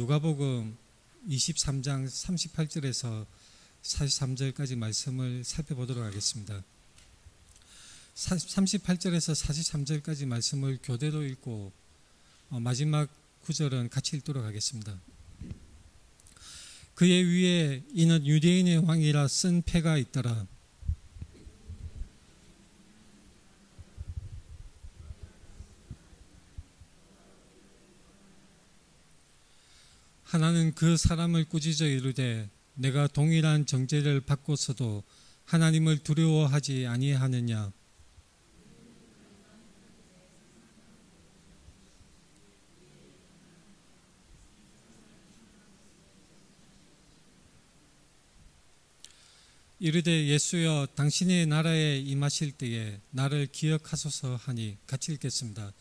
누가복음 23장 38절에서 43절까지 말씀을 살펴보도록 하겠습니다. 38절에서 43절까지 말씀을 교대로 읽고 마지막 구절은 같이 읽도록 하겠습니다. 그의 위에 이는 유대인의 왕이라 쓴 패가 있더라. 하나는 그 사람을 꾸짖어 이르되 내가 동일한 정죄를 받고서도 하나님을 두려워하지 아니하느냐. 이르되 예수여 당신의 나라에 임하실 때에 나를 기억하소서 하니, 같이 읽겠습니다.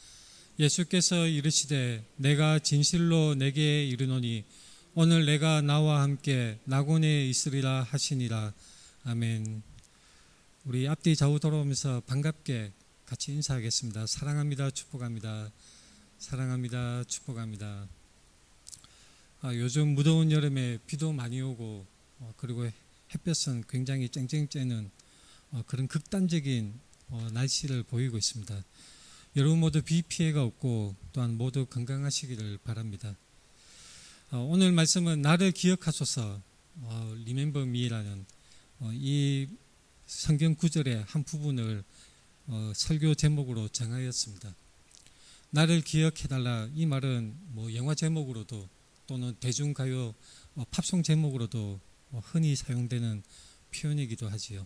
예수께서 이르시되 내가 진실로 내게 이르노니 오늘 내가 나와 함께 낙원에 있으리라 하시니라. 아멘. 우리 앞뒤 좌우 돌아오면서 반갑게 같이 인사하겠습니다. 사랑합니다. 축복합니다. 사랑합니다. 축복합니다. 요즘 무더운 여름에 비도 많이 오고 그리고 햇볕은 굉장히 쨍쨍 쬐는 그런 극단적인 날씨를 보이고 있습니다. 여러분 모두 비 피해가 없고 또한 모두 건강하시기를 바랍니다. 오늘 말씀은 나를 기억하소서, Remember me라는 이 성경 구절의 한 부분을 설교 제목으로 정하였습니다. 나를 기억해달라, 이 말은 영화 제목으로도 또는 대중가요 팝송 제목으로도 흔히 사용되는 표현이기도 하지요.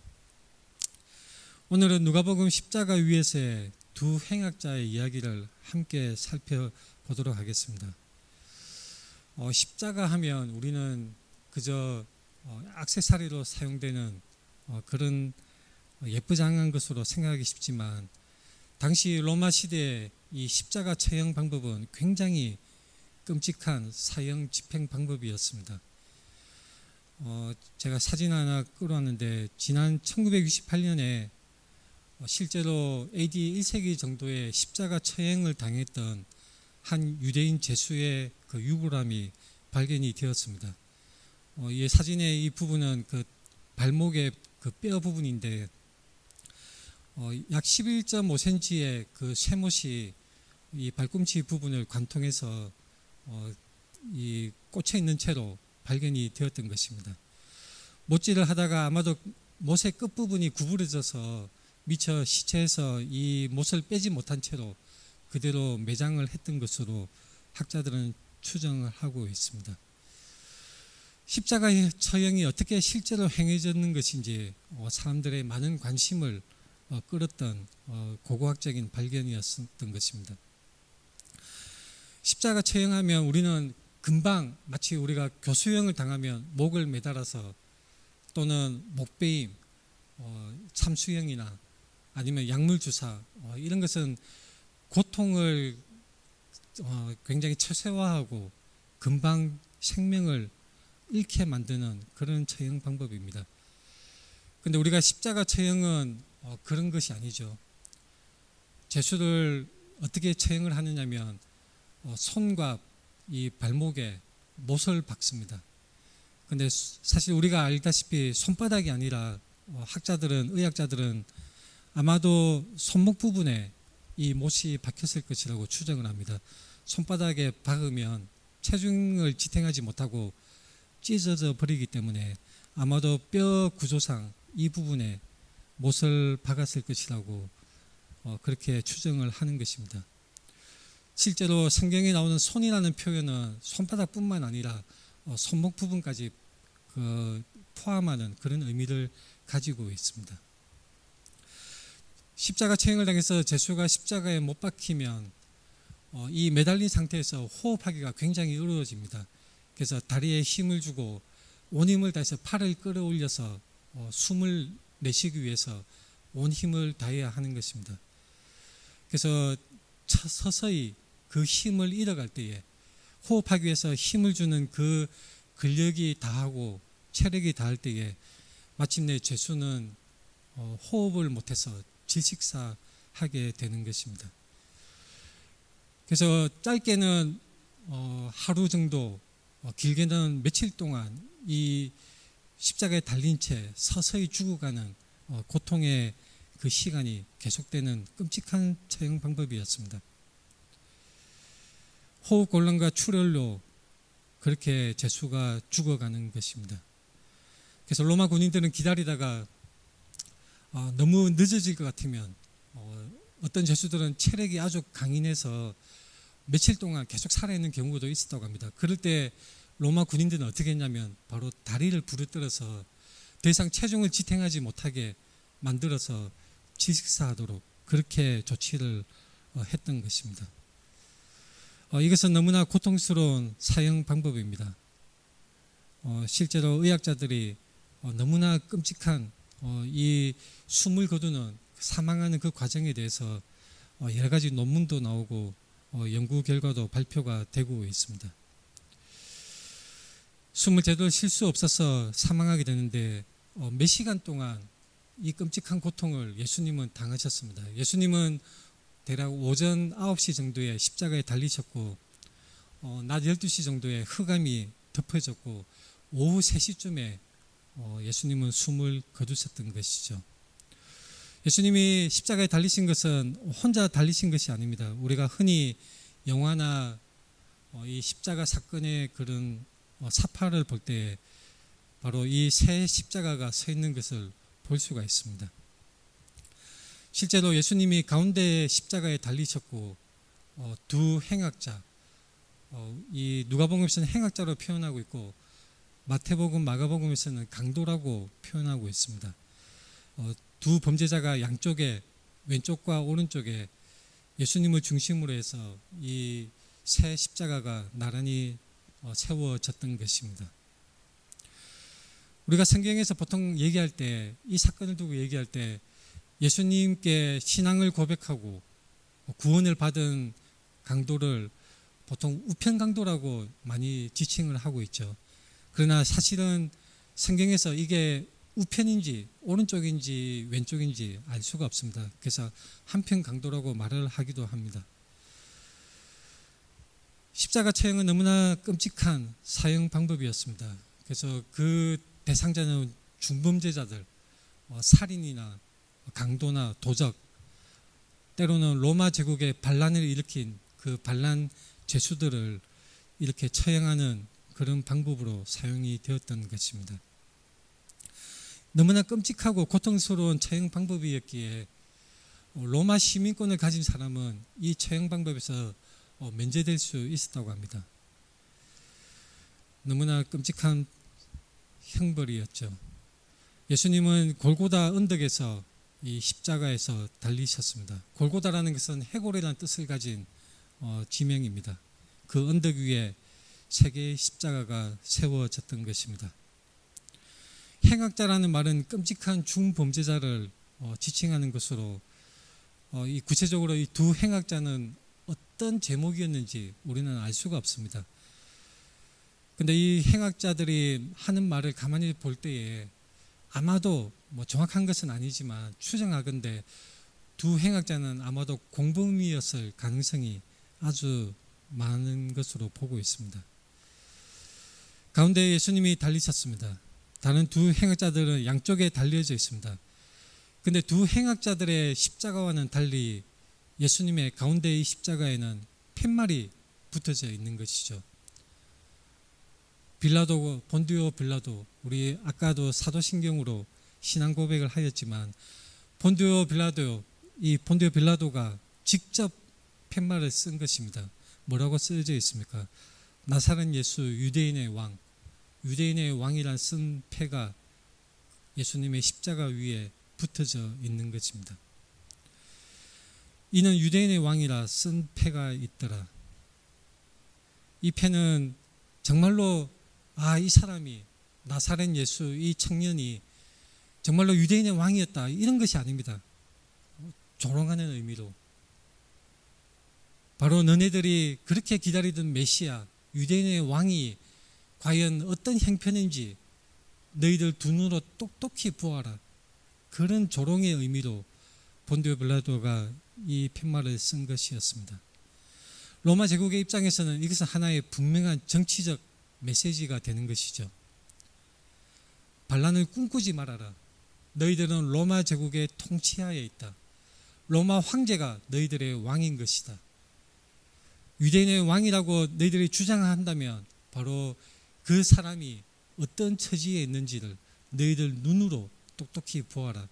오늘은 누가복음 십자가 위에서의 두 행악자의 이야기를 함께 살펴보도록 하겠습니다. 십자가 하면 우리는 그저 액세서리로 사용되는 그런 예쁘장한 것으로 생각하기 쉽지만, 당시 로마 시대의 이 십자가 처형 방법은 굉장히 끔찍한 사형 집행 방법이었습니다. 제가 사진 하나 끌어왔는데, 지난 1968년에 실제로 AD 1세기 정도의 십자가 처형을 당했던 한 유대인 제수의 그 유골함이 발견이 되었습니다. 이 사진의 이 부분은 그 발목의 그 뼈 부분인데, 약 11.5cm의 그 쇠못이 이 발꿈치 부분을 관통해서 이 꽂혀 있는 채로 발견이 되었던 것입니다. 못질을 하다가 아마도 못의 끝부분이 구부러져서 미처 시체에서 이 못을 빼지 못한 채로 그대로 매장을 했던 것으로 학자들은 추정을 하고 있습니다. 십자가의 처형이 어떻게 실제로 행해졌는 것인지 사람들의 많은 관심을 끌었던 고고학적인 발견이었던 것입니다. 십자가 처형하면 우리는 금방 마치 우리가 교수형을 당하면 목을 매달아서 또는 목베임, 참수형이나 아니면 약물주사, 이런 것은 고통을 굉장히 최소화하고 금방 생명을 잃게 만드는 그런 처형 방법입니다. 그런데 우리가 십자가 처형은 그런 것이 아니죠. 제수를 어떻게 처형을 하느냐면 손과 이 발목에 못을 박습니다. 그런데 사실 우리가 알다시피 손바닥이 아니라 의학자들은 아마도 손목 부분에 이 못이 박혔을 것이라고 추정을 합니다. 손바닥에 박으면 체중을 지탱하지 못하고 찢어져 버리기 때문에 아마도 뼈 구조상 이 부분에 못을 박았을 것이라고 그렇게 추정을 하는 것입니다. 실제로 성경에 나오는 손이라는 표현은 손바닥뿐만 아니라 손목 부분까지 포함하는 그런 의미를 가지고 있습니다. 십자가 처형을 당해서 제수가 십자가에 못 박히면 이 매달린 상태에서 호흡하기가 굉장히 어려워집니다. 그래서 다리에 힘을 주고 온 힘을 다해서 팔을 끌어올려서 숨을 내쉬기 위해서 온 힘을 다해야 하는 것입니다. 그래서 서서히 그 힘을 잃어갈 때에 호흡하기 위해서 힘을 주는 그 근력이 다하고 체력이 다할 때에 마침내 제수는 호흡을 못해서 질식사하게 되는 것입니다. 그래서 짧게는 하루 정도 길게는 며칠 동안 이 십자가에 달린 채 서서히 죽어가는 고통의 그 시간이 계속되는 끔찍한 처형 방법이었습니다. 호흡곤란과 출혈로 그렇게 제수가 죽어가는 것입니다. 그래서 로마 군인들은 기다리다가 너무 늦어질 것 같으면 어떤 제수들은 체력이 아주 강인해서 며칠 동안 계속 살아있는 경우도 있었다고 합니다. 그럴 때 로마 군인들은 어떻게 했냐면 바로 다리를 부르뜨려서 더 이상 체중을 지탱하지 못하게 만들어서 질식사하도록 그렇게 조치를 했던 것입니다. 이것은 너무나 고통스러운 사형 방법입니다. 실제로 의학자들이 너무나 끔찍한 이 숨을 거두는 사망하는 그 과정에 대해서 여러 가지 논문도 나오고 연구 결과도 발표가 되고 있습니다. 숨을 제대로 쉴 수 없어서 사망하게 되는데 몇 시간 동안 이 끔찍한 고통을 예수님은 당하셨습니다. 예수님은 대략 오전 9시 정도에 십자가에 달리셨고 낮 12시 정도에 흑암이 덮어졌고 오후 3시쯤에 예수님은 숨을 거두셨던 것이죠. 예수님이 십자가에 달리신 것은 혼자 달리신 것이 아닙니다. 우리가 흔히 영화나 이 십자가 사건의 그런 사파를 볼 때 바로 이 새 십자가가 서 있는 것을 볼 수가 있습니다. 실제로 예수님이 가운데 십자가에 달리셨고 두 행악자, 이 누가복음에서는 행악자로 표현하고 있고 마태복음, 마가복음에서는 강도라고 표현하고 있습니다. 두 범죄자가 양쪽에 왼쪽과 오른쪽에 예수님을 중심으로 해서 이 새 십자가가 나란히 세워졌던 것입니다. 우리가 성경에서 보통 얘기할 때 이 사건을 두고 얘기할 때 예수님께 신앙을 고백하고 구원을 받은 강도를 보통 우편 강도라고 많이 지칭을 하고 있죠. 그러나 사실은 성경에서 이게 우편인지 오른쪽인지 왼쪽인지 알 수가 없습니다. 그래서 한편 강도라고 말을 하기도 합니다. 십자가 처형은 너무나 끔찍한 사형 방법이었습니다. 그래서 그 대상자는 중범죄자들, 살인이나 강도나 도적, 때로는 로마 제국의 반란을 일으킨 그 반란 죄수들을 이렇게 처형하는 그런 방법으로 사용이 되었던 것입니다. 너무나 끔찍하고 고통스러운 처형 방법이었기에 로마 시민권을 가진 사람은 이 처형 방법에서 면제될 수 있었다고 합니다. 너무나 끔찍한 형벌이었죠. 예수님은 골고다 언덕에서 이 십자가에서 달리셨습니다. 골고다라는 것은 해골이라는 뜻을 가진 지명입니다. 그 언덕 위에 세 개의 십자가가 세워졌던 것입니다. 행악자라는 말은 끔찍한 중범죄자를 지칭하는 것으로 이 구체적으로 이 두 행악자는 어떤 제목이었는지 우리는 알 수가 없습니다. 근데 이 행악자들이 하는 말을 가만히 볼 때에 아마도 정확한 것은 아니지만 추정하건대 두 행악자는 아마도 공범이었을 가능성이 아주 많은 것으로 보고 있습니다. 가운데 예수님이 달리셨습니다. 다른 두 행악자들은 양쪽에 달려져 있습니다. 근데 두 행악자들의 십자가와는 달리 예수님의 가운데 이 십자가에는 팻말이 붙어져 있는 것이죠. 본디오 빌라도, 우리 아까도 사도신경으로 신앙 고백을 하였지만 본디오 빌라도가 직접 팻말을 쓴 것입니다. 뭐라고 쓰여져 있습니까? 나사렛 예수 유대인의 왕, 유대인의 왕이란 쓴 패가 예수님의 십자가 위에 붙어져 있는 것입니다. 이는 유대인의 왕이라 쓴 패가 있더라. 이 패는 정말로 이 사람이 나사렛 예수 이 청년이 정말로 유대인의 왕이었다 이런 것이 아닙니다. 조롱하는 의미로 바로 너네들이 그렇게 기다리던 메시아 유대인의 왕이 과연 어떤 형편인지 너희들 두 눈으로 똑똑히 보아라. 그런 조롱의 의미로 본디오 빌라도가 이 팻말을 쓴 것이었습니다. 로마 제국의 입장에서는 이것은 하나의 분명한 정치적 메시지가 되는 것이죠. 반란을 꿈꾸지 말아라. 너희들은 로마 제국의 통치하에 있다. 로마 황제가 너희들의 왕인 것이다. 유대인의 왕이라고 너희들이 주장한다면 바로 그 사람이 어떤 처지에 있는지를 너희들 눈으로 똑똑히 보아라.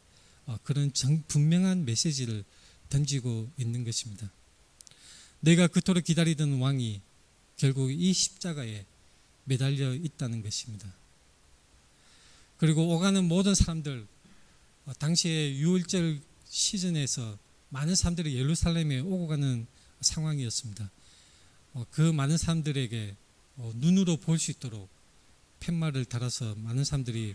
그런 분명한 메시지를 던지고 있는 것입니다. 내가 그토록 기다리던 왕이 결국 이 십자가에 매달려 있다는 것입니다. 그리고 오가는 모든 사람들, 당시에 유월절 시즌에서 많은 사람들이 예루살렘에 오고 가는 상황이었습니다. 그 많은 사람들에게 눈으로 볼 수 있도록 팻말을 달아서 많은 사람들이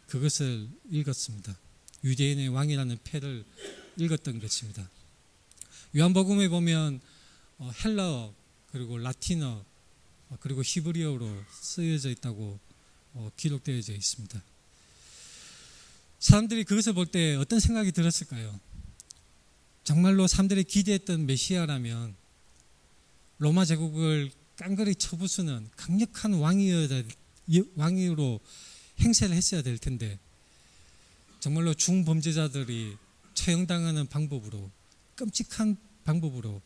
그것을 읽었습니다. 유대인의 왕이라는 패를 읽었던 것입니다. 요한복음에 보면 헬라어 그리고 라틴어 그리고 히브리어로 쓰여져 있다고 기록되어져 있습니다. 사람들이 그것을 볼 때 어떤 생각이 들었을까요? 정말로 사람들이 기대했던 메시아라면 로마 제국을 깡그리 쳐부수는 강력한 왕으로 행세를 했어야 될 텐데 정말로 중범죄자들이 처형당하는 방법으로 끔찍한 방법으로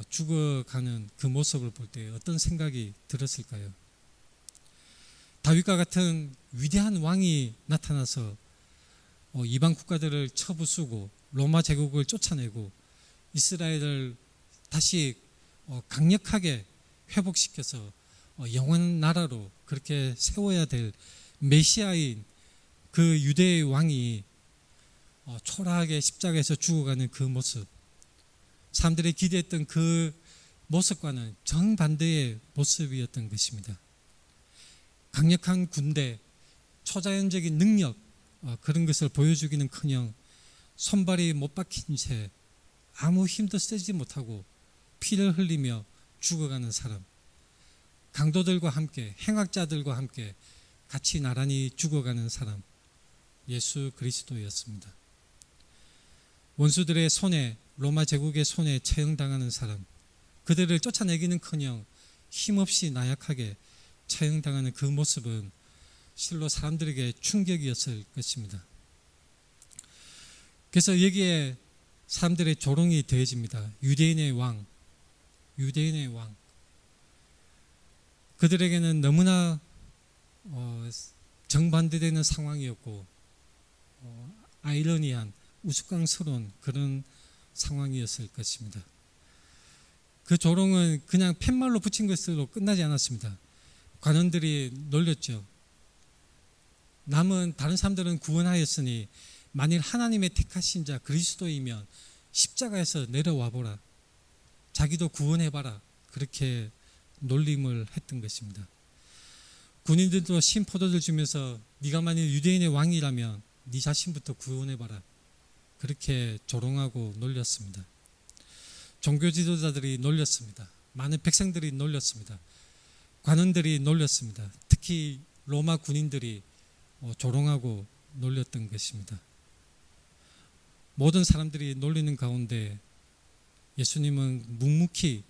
죽어가는 그 모습을 볼 때 어떤 생각이 들었을까요? 다윗과 같은 위대한 왕이 나타나서 이방 국가들을 쳐부수고 로마 제국을 쫓아내고 이스라엘을 다시 강력하게 회복시켜서 영원한 나라로 그렇게 세워야 될 메시아인 그 유대의 왕이 초라하게 십자가에서 죽어가는 그 모습, 사람들이 기대했던 그 모습과는 정반대의 모습이었던 것입니다. 강력한 군대, 초자연적인 능력, 그런 것을 보여주기는커녕 손발이 못 박힌 채 아무 힘도 쓰지 못하고 피를 흘리며 죽어가는 사람, 강도들과 함께 행악자들과 함께 같이 나란히 죽어가는 사람, 예수 그리스도였습니다. 원수들의 손에, 로마 제국의 손에 처형당하는 사람, 그들을 쫓아내기는커녕 힘없이 나약하게 처형당하는 그 모습은 실로 사람들에게 충격이었을 것입니다. 그래서 여기에 사람들의 조롱이 더해집니다. 유대인의 왕. 그들에게는 너무나 정반대되는 상황이었고 아이러니한 우스꽝스러운 그런 상황이었을 것입니다. 그 조롱은 그냥 팻말로 붙인 것으로 끝나지 않았습니다. 관원들이 놀렸죠. 남은 다른 사람들은 구원하였으니 만일 하나님의 택하신 자 그리스도이면 십자가에서 내려와 보라. 자기도 구원해봐라. 그렇게 놀림을 했던 것입니다. 군인들도 신포도를 주면서 네가 만일 유대인의 왕이라면 네 자신부터 구원해봐라. 그렇게 조롱하고 놀렸습니다. 종교 지도자들이 놀렸습니다. 많은 백성들이 놀렸습니다. 관원들이 놀렸습니다. 특히 로마 군인들이 조롱하고 놀렸던 것입니다. 모든 사람들이 놀리는 가운데 예수님은 묵묵히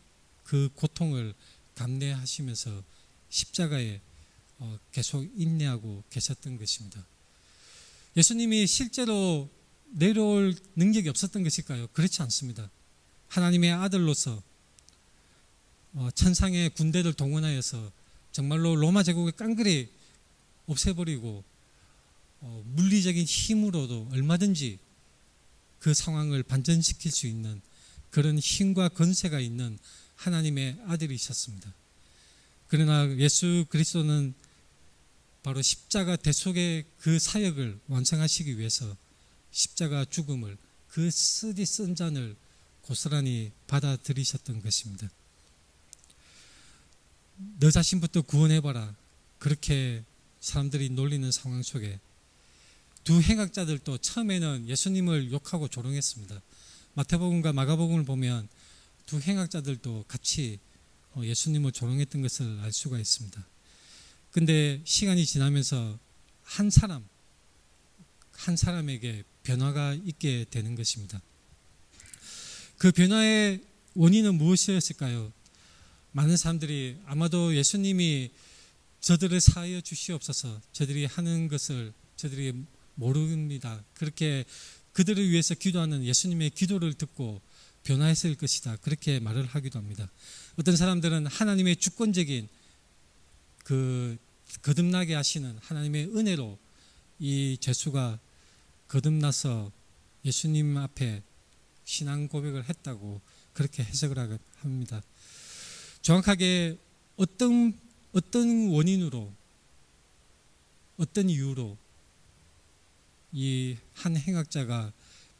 그 고통을 감내하시면서 십자가에 계속 인내하고 계셨던 것입니다. 예수님이 실제로 내려올 능력이 없었던 것일까요? 그렇지 않습니다. 하나님의 아들로서 천상의 군대를 동원하여서 정말로 로마 제국을 깡그리 없애버리고 물리적인 힘으로도 얼마든지 그 상황을 반전시킬 수 있는 그런 힘과 권세가 있는 하나님의 아들이셨습니다. 그러나 예수 그리스도는 바로 십자가 대속의 그 사역을 완성하시기 위해서 십자가 죽음을, 그 쓰디 쓴 잔을 고스란히 받아들이셨던 것입니다. 너 자신부터 구원해봐라. 그렇게 사람들이 놀리는 상황 속에 두 행악자들도 처음에는 예수님을 욕하고 조롱했습니다. 마태복음과 마가복음을 보면 두 행악자들도 같이 예수님을 조롱했던 것을 알 수가 있습니다. 근데 시간이 지나면서 한 사람에게 변화가 있게 되는 것입니다. 그 변화의 원인은 무엇이었을까요? 많은 사람들이 아마도 예수님이 저들을 사하여 주시옵소서, 저들이 하는 것을 저들이 모릅니다, 그렇게 그들을 위해서 기도하는 예수님의 기도를 듣고 변화했을 것이다, 그렇게 말을 하기도 합니다. 어떤 사람들은 하나님의 주권적인 그 거듭나게 하시는 하나님의 은혜로 이 죄수가 거듭나서 예수님 앞에 신앙 고백을 했다고 그렇게 해석을 합니다. 정확하게 어떤 원인으로, 어떤 이유로 이 한 행악자가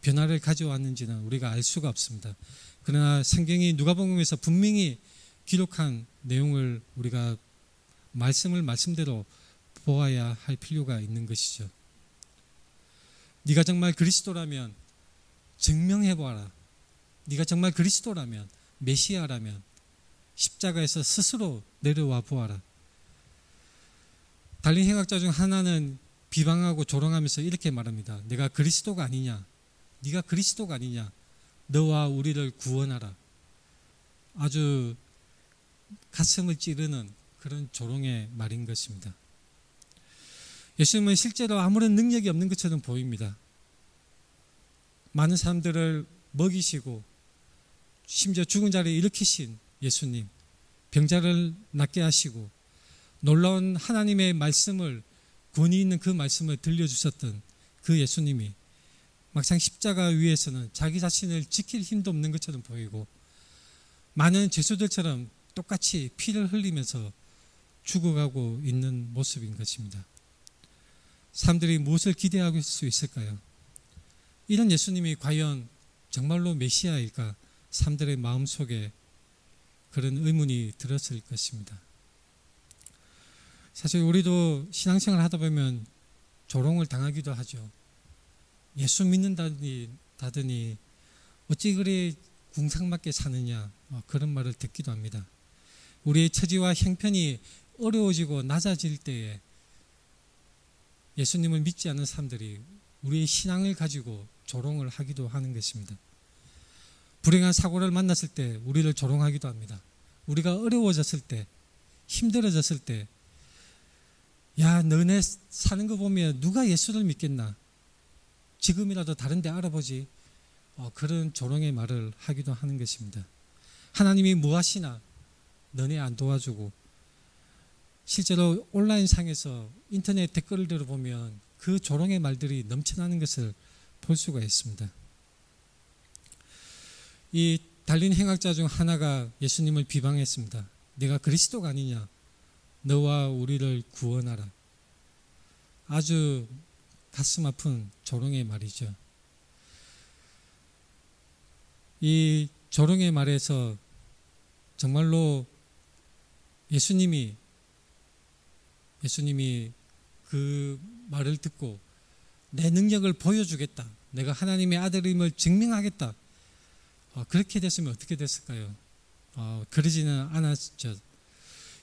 변화를 가져왔는지는 우리가 알 수가 없습니다. 그러나 성경이 누가복음에서 분명히 기록한 내용을 우리가 말씀대로 보아야 할 필요가 있는 것이죠. 네가 정말 그리스도라면 증명해 보아라. 네가 정말 그리스도라면, 메시아라면 십자가에서 스스로 내려와 보아라. 달린 행악자 중 하나는 비방하고 조롱하면서 이렇게 말합니다. 내가 그리스도가 아니냐? 네가 그리스도가 아니냐? 너와 우리를 구원하라. 아주 가슴을 찌르는 그런 조롱의 말인 것입니다. 예수님은 실제로 아무런 능력이 없는 것처럼 보입니다. 많은 사람들을 먹이시고 심지어 죽은 자를 일으키신 예수님, 병자를 낫게 하시고 놀라운 하나님의 말씀을, 권위 있는 그 말씀을 들려주셨던 그 예수님이 막상 십자가 위에서는 자기 자신을 지킬 힘도 없는 것처럼 보이고 많은 죄수들처럼 똑같이 피를 흘리면서 죽어가고 있는 모습인 것입니다. 사람들이 무엇을 기대할 수 있을까요? 이런 예수님이 과연 정말로 메시아일까? 사람들의 마음속에 그런 의문이 들었을 것입니다. 사실 우리도 신앙생활 하다 보면 조롱을 당하기도 하죠. 예수 믿는다더니 어찌 그리 궁상맞게 사느냐, 그런 말을 듣기도 합니다. 우리의 처지와 형편이 어려워지고 낮아질 때에 예수님을 믿지 않는 사람들이 우리의 신앙을 가지고 조롱을 하기도 하는 것입니다. 불행한 사고를 만났을 때 우리를 조롱하기도 합니다. 우리가 어려워졌을 때, 힘들어졌을 때, 야, 너네 사는 거 보면 누가 예수를 믿겠나? 지금이라도 다른 데 알아보지. 그런 조롱의 말을 하기도 하는 것입니다. 하나님이 뭐 하시나? 너네 안 도와주고. 실제로 온라인상에서 인터넷 댓글들을 보면 그 조롱의 말들이 넘쳐나는 것을 볼 수가 있습니다. 이 달린 행악자 중 하나가 예수님을 비방했습니다. 네가 그리스도가 아니냐? 너와 우리를 구원하라. 아주 가슴 아픈 조롱의 말이죠. 이 조롱의 말에서 정말로 예수님이 그 말을 듣고 내 능력을 보여주겠다, 내가 하나님의 아들임을 증명하겠다, 그렇게 됐으면 어떻게 됐을까요? 그러지는 않았죠.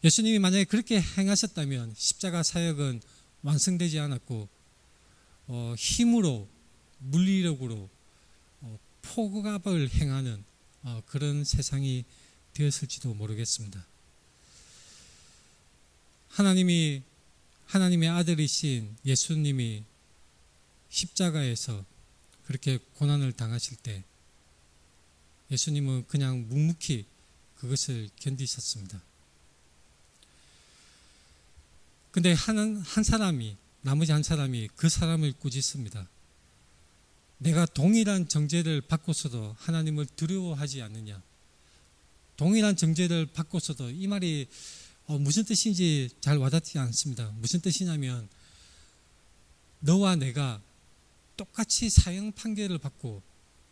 예수님이 만약에 그렇게 행하셨다면 십자가 사역은 완성되지 않았고 힘으로, 물리력으로 포갑을 행하는 그런 세상이 되었을지도 모르겠습니다. 하나님의 아들이신 예수님이 십자가에서 그렇게 고난을 당하실 때 예수님은 그냥 묵묵히 그것을 견디셨습니다. 근데 나머지 한 사람이 그 사람을 꾸짖습니다. 내가 동일한 정죄를 받고서도 하나님을 두려워하지 않느냐? 동일한 정죄를 받고서도, 이 말이 무슨 뜻인지 잘 와닿지 않습니다. 무슨 뜻이냐면 너와 내가 똑같이 사형 판결을 받고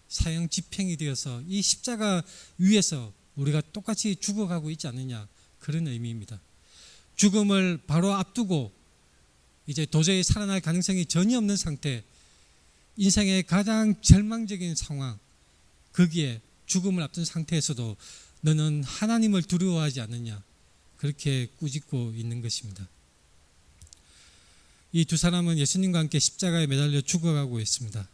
사형 집행이 되어서 이 십자가 위에서 우리가 똑같이 죽어가고 있지 않느냐, 그런 의미입니다. 죽음을 바로 앞두고 이제 도저히 살아날 가능성이 전혀 없는 상태, 인생의 가장 절망적인 상황, 거기에 죽음을 앞둔 상태에서도 너는 하나님을 두려워하지 않느냐, 그렇게 꾸짖고 있는 것입니다. 이 두 사람은 예수님과 함께 십자가에 매달려 죽어가고 있습니다.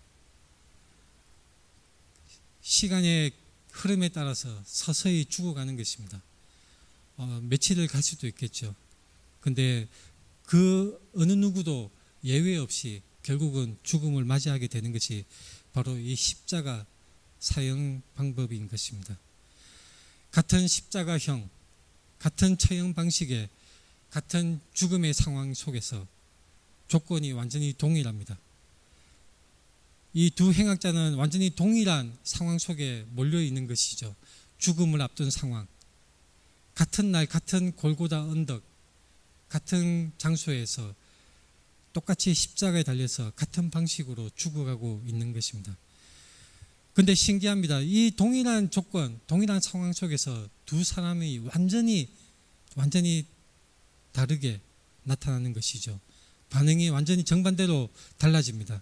시간의 흐름에 따라서 서서히 죽어가는 것입니다. 며칠을 갈 수도 있겠죠. 근데 그 어느 누구도 예외 없이 결국은 죽음을 맞이하게 되는 것이 바로 이 십자가 사형 방법인 것입니다. 같은 십자가형, 같은 처형 방식의 같은 죽음의 상황 속에서 조건이 완전히 동일합니다. 이 두 행악자는 완전히 동일한 상황 속에 몰려 있는 것이죠. 죽음을 앞둔 상황. 같은 날 같은 골고다 언덕, 같은 장소에서 똑같이 십자가에 달려서 같은 방식으로 죽어가고 있는 것입니다. 그런데 신기합니다. 이 동일한 조건, 동일한 상황 속에서 두 사람이 완전히 다르게 나타나는 것이죠. 반응이 완전히 정반대로 달라집니다.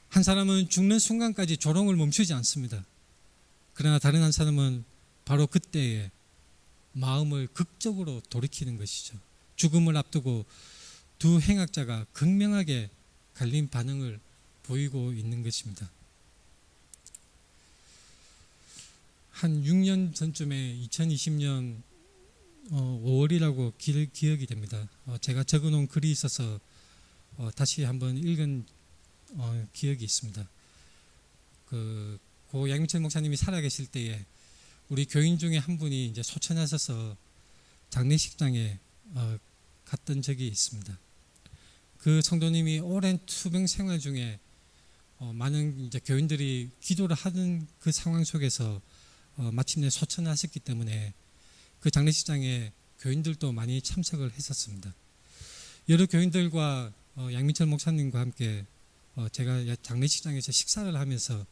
한 사람은 죽는 순간까지 조롱을 멈추지 않습니다. 그러나 다른 한 사람은 바로 그때에 마음을 극적으로 돌이키는 것이죠. 죽음을 앞두고 두 행악자가 극명하게 갈린 반응을 보이고 있는 것입니다. 한 6년 전쯤에 2020년 5월이라고 기억이 됩니다. 제가 적어놓은 글이 있어서 다시 한번 읽은 기억이 있습니다. 고 양민철 목사님이 살아계실 때에 우리 교인 중에 한 분이 이제 소천하셔서 장례식장에 갔던 적이 있습니다. 그 성도님이 오랜 투병 생활 중에 많은 이제 교인들이 기도를 하는 그 상황 속에서 마침내 소천하셨기 때문에 그 장례식장에 교인들도 많이 참석을 했었습니다. 여러 교인들과 양민철 목사님과 함께 제가 장례식장에서 식사를 하면서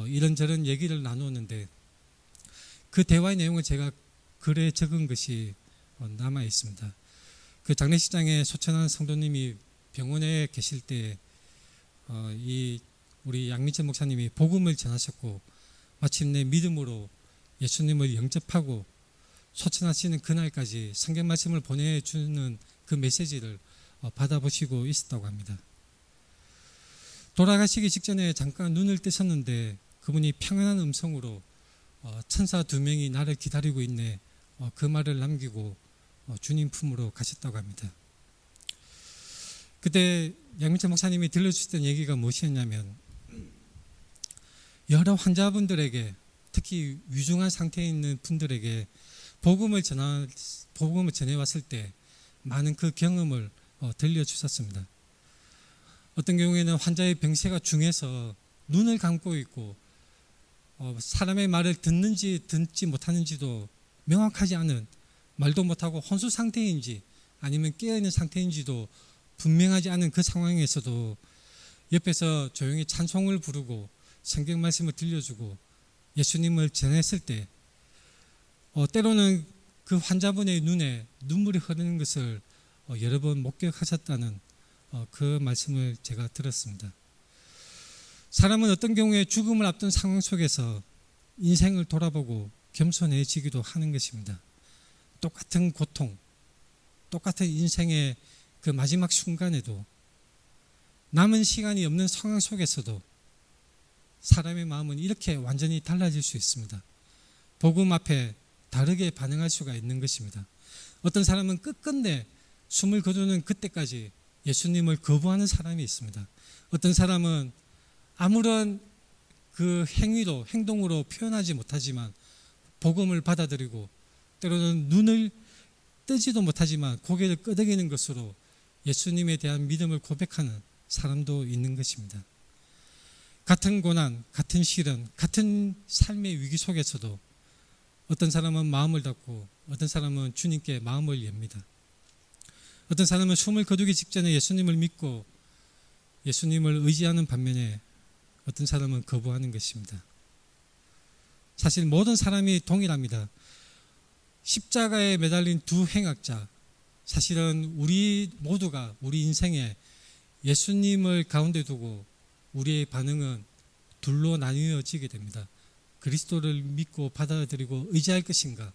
이런저런 얘기를 나누었는데 그 대화의 내용을 제가 글에 적은 것이 남아 있습니다. 그 장례식장에 소천한 성도님이 병원에 계실 때 우리 양민철 목사님이 복음을 전하셨고 마침내 믿음으로 예수님을 영접하고 소천하시는 그날까지 성경 말씀을 보내주는 그 메시지를 받아보시고 있었다고 합니다. 돌아가시기 직전에 잠깐 눈을 뜨셨는데 그분이 평안한 음성으로 천사 2명이 나를 기다리고 있네, 그 말을 남기고 주님 품으로 가셨다고 합니다. 그때 양민철 목사님이 들려주셨던 얘기가 무엇이었냐면 여러 환자분들에게, 특히 위중한 상태에 있는 분들에게 복음을 전해왔을 때 많은 그 경험을 들려주셨습니다. 어떤 경우에는 환자의 병세가 중해서 눈을 감고 있고 사람의 말을 듣지 못하는지도 명확하지 않은, 말도 못하고 혼수 상태인지 아니면 깨어있는 상태인지도 분명하지 않은 그 상황에서도 옆에서 조용히 찬송을 부르고 성경 말씀을 들려주고 예수님을 전했을 때 때로는 그 환자분의 눈에 눈물이 흐르는 것을 여러 번 목격하셨다는 그 말씀을 제가 들었습니다. 사람은 어떤 경우에 죽음을 앞둔 상황 속에서 인생을 돌아보고 겸손해지기도 하는 것입니다. 똑같은 고통, 똑같은 인생의 그 마지막 순간에도 남은 시간이 없는 상황 속에서도 사람의 마음은 이렇게 완전히 달라질 수 있습니다. 복음 앞에 다르게 반응할 수가 있는 것입니다. 어떤 사람은 끝끝내 숨을 거두는 그때까지 예수님을 거부하는 사람이 있습니다. 어떤 사람은 아무런 그 행동으로 표현하지 못하지만 복음을 받아들이고 때로는 눈을 뜨지도 못하지만 고개를 끄덕이는 것으로 예수님에 대한 믿음을 고백하는 사람도 있는 것입니다. 같은 고난, 같은 시련, 같은 삶의 위기 속에서도 어떤 사람은 마음을 닫고 어떤 사람은 주님께 마음을 엽니다. 어떤 사람은 숨을 거두기 직전에 예수님을 믿고 예수님을 의지하는 반면에 어떤 사람은 거부하는 것입니다. 사실 모든 사람이 동일합니다. 십자가에 매달린 두 행악자, 사실은 우리 모두가 우리 인생에 예수님을 가운데 두고 우리의 반응은 둘로 나뉘어지게 됩니다. 그리스도를 믿고 받아들이고 의지할 것인가,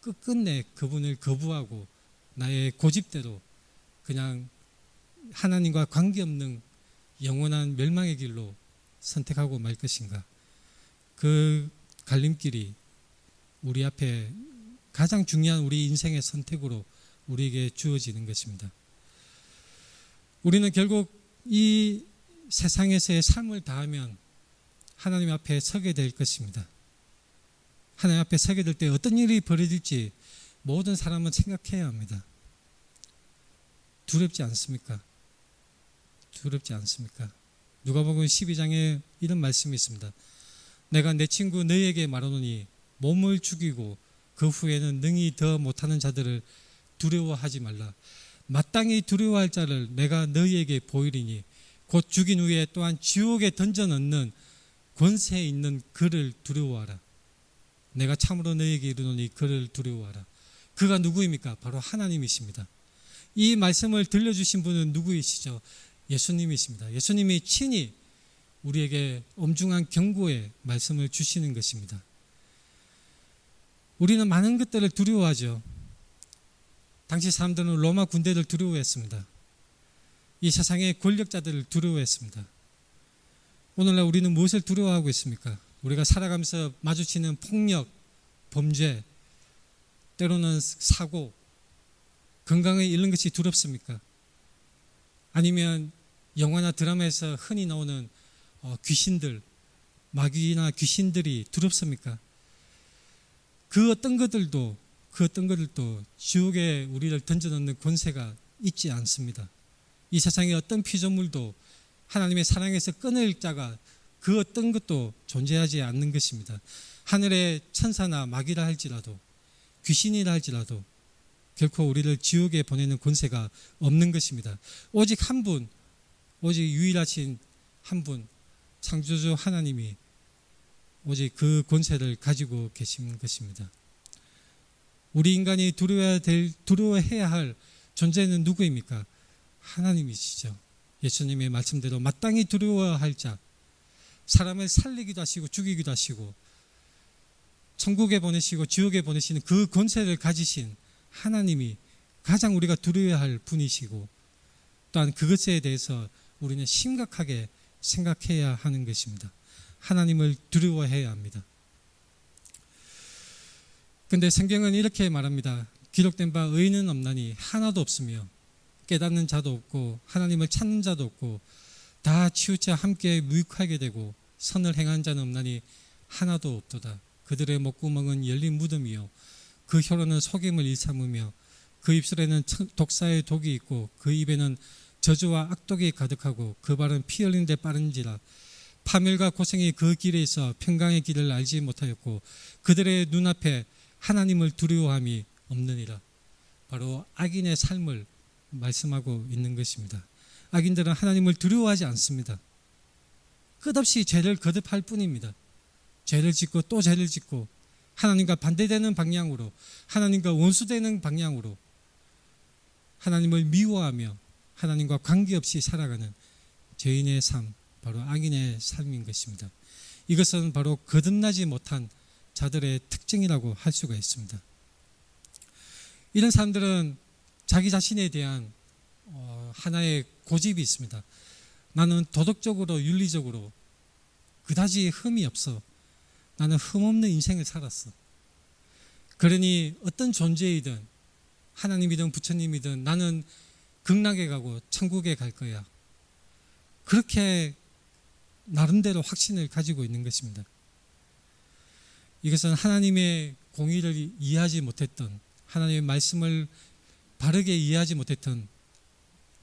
끝끝내 그분을 거부하고 나의 고집대로 그냥 하나님과 관계없는 영원한 멸망의 길로 선택하고 말 것인가. 그 갈림길이 우리 앞에 가장 중요한 우리 인생의 선택으로 우리에게 주어지는 것입니다. 우리는 결국 이 세상에서의 삶을 다하면 하나님 앞에 서게 될 것입니다. 하나님 앞에 서게 될 때 어떤 일이 벌어질지 모든 사람은 생각해야 합니다. 두렵지 않습니까? 두렵지 않습니까? 누가복음 12장에 이런 말씀이 있습니다. 내가 내 친구 너희에게 말하노니 몸을 죽이고 그 후에는 능히 더 못하는 자들을 두려워하지 말라. 마땅히 두려워할 자를 내가 너희에게 보이리니 곧 죽인 후에 또한 지옥에 던져 넣는 권세 있는 그를 두려워하라. 내가 참으로 너희에게 이르노니 그를 두려워하라. 그가 누구입니까? 바로 하나님이십니다. 이 말씀을 들려주신 분은 누구이시죠? 예수님이십니다. 예수님이 친히 우리에게 엄중한 경고의 말씀을 주시는 것입니다. 우리는 많은 것들을 두려워하죠. 당시 사람들은 로마 군대를 두려워했습니다. 이 세상의 권력자들을 두려워했습니다. 오늘날 우리는 무엇을 두려워하고 있습니까? 우리가 살아가면서 마주치는 폭력, 범죄, 때로는 사고, 건강에 잃는 것이 두렵습니까? 아니면 영화나 드라마에서 흔히 나오는 귀신들, 마귀나 귀신들이 두렵습니까? 그 어떤 것들도 지옥에 우리를 던져넣는 권세가 있지 않습니다. 이 세상의 어떤 피조물도 하나님의 사랑에서 끊을 자가 그 어떤 것도 존재하지 않는 것입니다. 하늘의 천사나 마귀라 할지라도 귀신이라 할지라도 결코 우리를 지옥에 보내는 권세가 없는 것입니다. 오직 한 분, 오직 유일하신 한 분, 창조주 하나님이 오직 그 권세를 가지고 계신 것입니다. 우리 인간이 두려워해야 할 존재는 누구입니까? 하나님이시죠. 예수님의 말씀대로 마땅히 두려워할 자, 사람을 살리기도 하시고 죽이기도 하시고 천국에 보내시고 지옥에 보내시는 그 권세를 가지신 하나님이 가장 우리가 두려워해야 할 분이시고 또한 그것에 대해서 우리는 심각하게 생각해야 하는 것입니다. 하나님을 두려워해야 합니다. 그런데 성경은 이렇게 말합니다. 기록된 바 의인은 없나니 하나도 없으며 깨닫는 자도 없고 하나님을 찾는 자도 없고 다 치우쳐 함께 무익하게 되고 선을 행한 자는 없나니 하나도 없도다. 그들의 목구멍은 열린 무덤이요 그 혀로는 속임을 일삼으며 그 입술에는 독사의 독이 있고 그 입에는 저주와 악독이 가득하고 그 발은 피 흘리는 데 빠른지라. 파멸과 고생이 그 길에 있어 평강의 길을 알지 못하였고 그들의 눈앞에 하나님을 두려워함이 없느니라. 바로 악인의 삶을 말씀하고 있는 것입니다. 악인들은 하나님을 두려워하지 않습니다. 끝없이 죄를 거듭할 뿐입니다. 죄를 짓고 또 죄를 짓고 하나님과 반대되는 방향으로, 하나님과 원수되는 방향으로 하나님을 미워하며 하나님과 관계없이 살아가는 죄인의 삶, 바로 악인의 삶인 것입니다. 이것은 바로 거듭나지 못한 자들의 특징이라고 할 수가 있습니다. 이런 사람들은 자기 자신에 대한 하나의 고집이 있습니다. 나는 도덕적으로 윤리적으로 그다지 흠이 없어. 나는 흠없는 인생을 살았어. 그러니 어떤 존재이든 하나님이든 부처님이든 나는 극락에 가고 천국에 갈 거야. 그렇게 나름대로 확신을 가지고 있는 것입니다. 이것은 하나님의 공의를 이해하지 못했던, 하나님의 말씀을 바르게 이해하지 못했던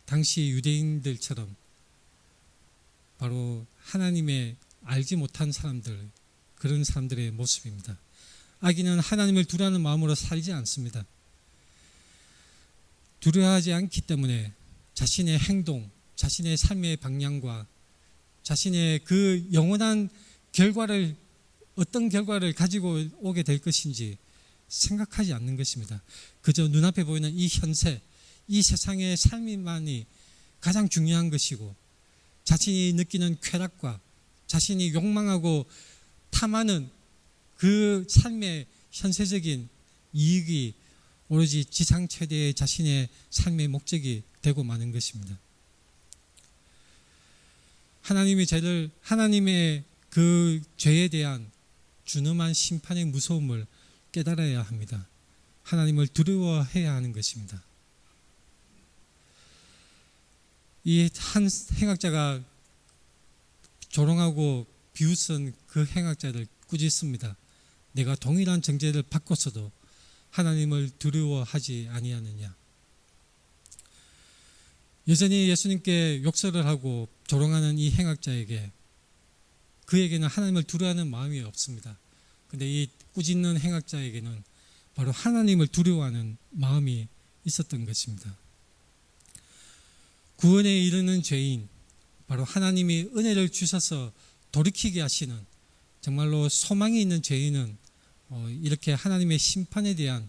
당시 유대인들처럼 바로 하나님의 알지 못한 사람들, 그런 사람들의 모습입니다. 악인은 하나님을 두려워하는 마음으로 살지 않습니다. 두려워하지 않기 때문에 자신의 행동, 자신의 삶의 방향과 자신의 그 영원한 결과를, 어떤 결과를 가지고 오게 될 것인지 생각하지 않는 것입니다. 그저 눈앞에 보이는 이 현세, 이 세상의 삶만이 가장 중요한 것이고 자신이 느끼는 쾌락과 자신이 욕망하고 탐하는 그 삶의 현세적인 이익이 오로지 지상 최대의 자신의 삶의 목적이 되고 마는 것입니다. 하나님의 그 죄에 대한 준엄한 심판의 무서움을 깨달아야 합니다. 하나님을 두려워해야 하는 것입니다. 이 한 행악자가 조롱하고 비웃은 그 행악자를 꾸짖습니다. 내가 동일한 정죄를 받고서도 하나님을 두려워하지 아니하느냐. 여전히 예수님께 욕설을 하고 조롱하는 이 행악자에게 그에게는 하나님을 두려워하는 마음이 없습니다. 그런데 이 꾸짖는 행악자에게는 바로 하나님을 두려워하는 마음이 있었던 것입니다. 구원에 이르는 죄인, 바로 하나님이 은혜를 주셔서 돌이키게 하시는 정말로 소망이 있는 죄인은 이렇게 하나님의 심판에 대한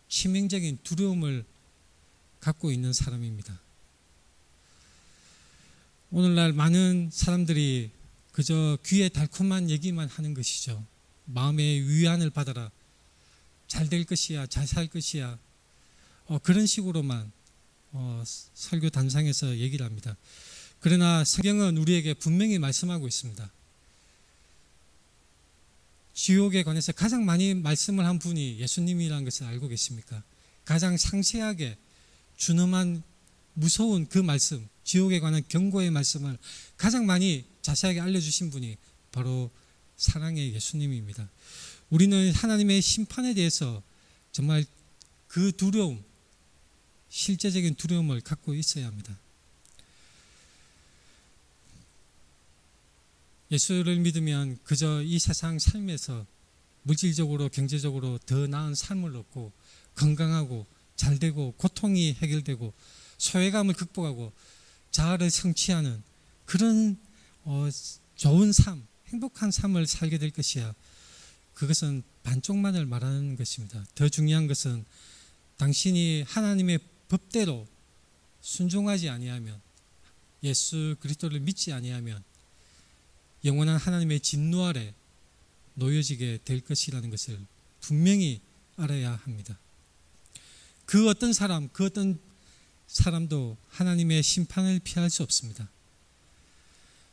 치명적인 두려움을 갖고 있는 사람입니다. 오늘날 많은 사람들이 그저 귀에 달콤한 얘기만 하는 것이죠. 마음의 위안을 받아라. 잘 될 것이야. 잘 살 것이야. 그런 식으로만 설교 단상에서 얘기를 합니다. 그러나 성경은 우리에게 분명히 말씀하고 있습니다. 지옥에 관해서 가장 많이 말씀을 한 분이 예수님이라는 것을 알고 계십니까? 가장 상세하게 준엄한 무서운 그 말씀, 지옥에 관한 경고의 말씀을 가장 많이 자세하게 알려주신 분이 바로 사랑의 예수님입니다. 우리는 하나님의 심판에 대해서 정말 그 두려움, 실제적인 두려움을 갖고 있어야 합니다. 예수를 믿으면 그저 이 세상 삶에서 물질적으로 경제적으로 더 나은 삶을 얻고 건강하고 잘되고 고통이 해결되고 소외감을 극복하고 자아를 성취하는 그런 좋은 삶, 행복한 삶을 살게 될 것이야. 그것은 반쪽만을 말하는 것입니다. 더 중요한 것은 당신이 하나님의 법대로 순종하지 아니하면, 예수 그리스도를 믿지 아니하면 영원한 하나님의 진노 아래 놓여지게 될 것이라는 것을 분명히 알아야 합니다. 그 어떤 사람도 하나님의 심판을 피할 수 없습니다.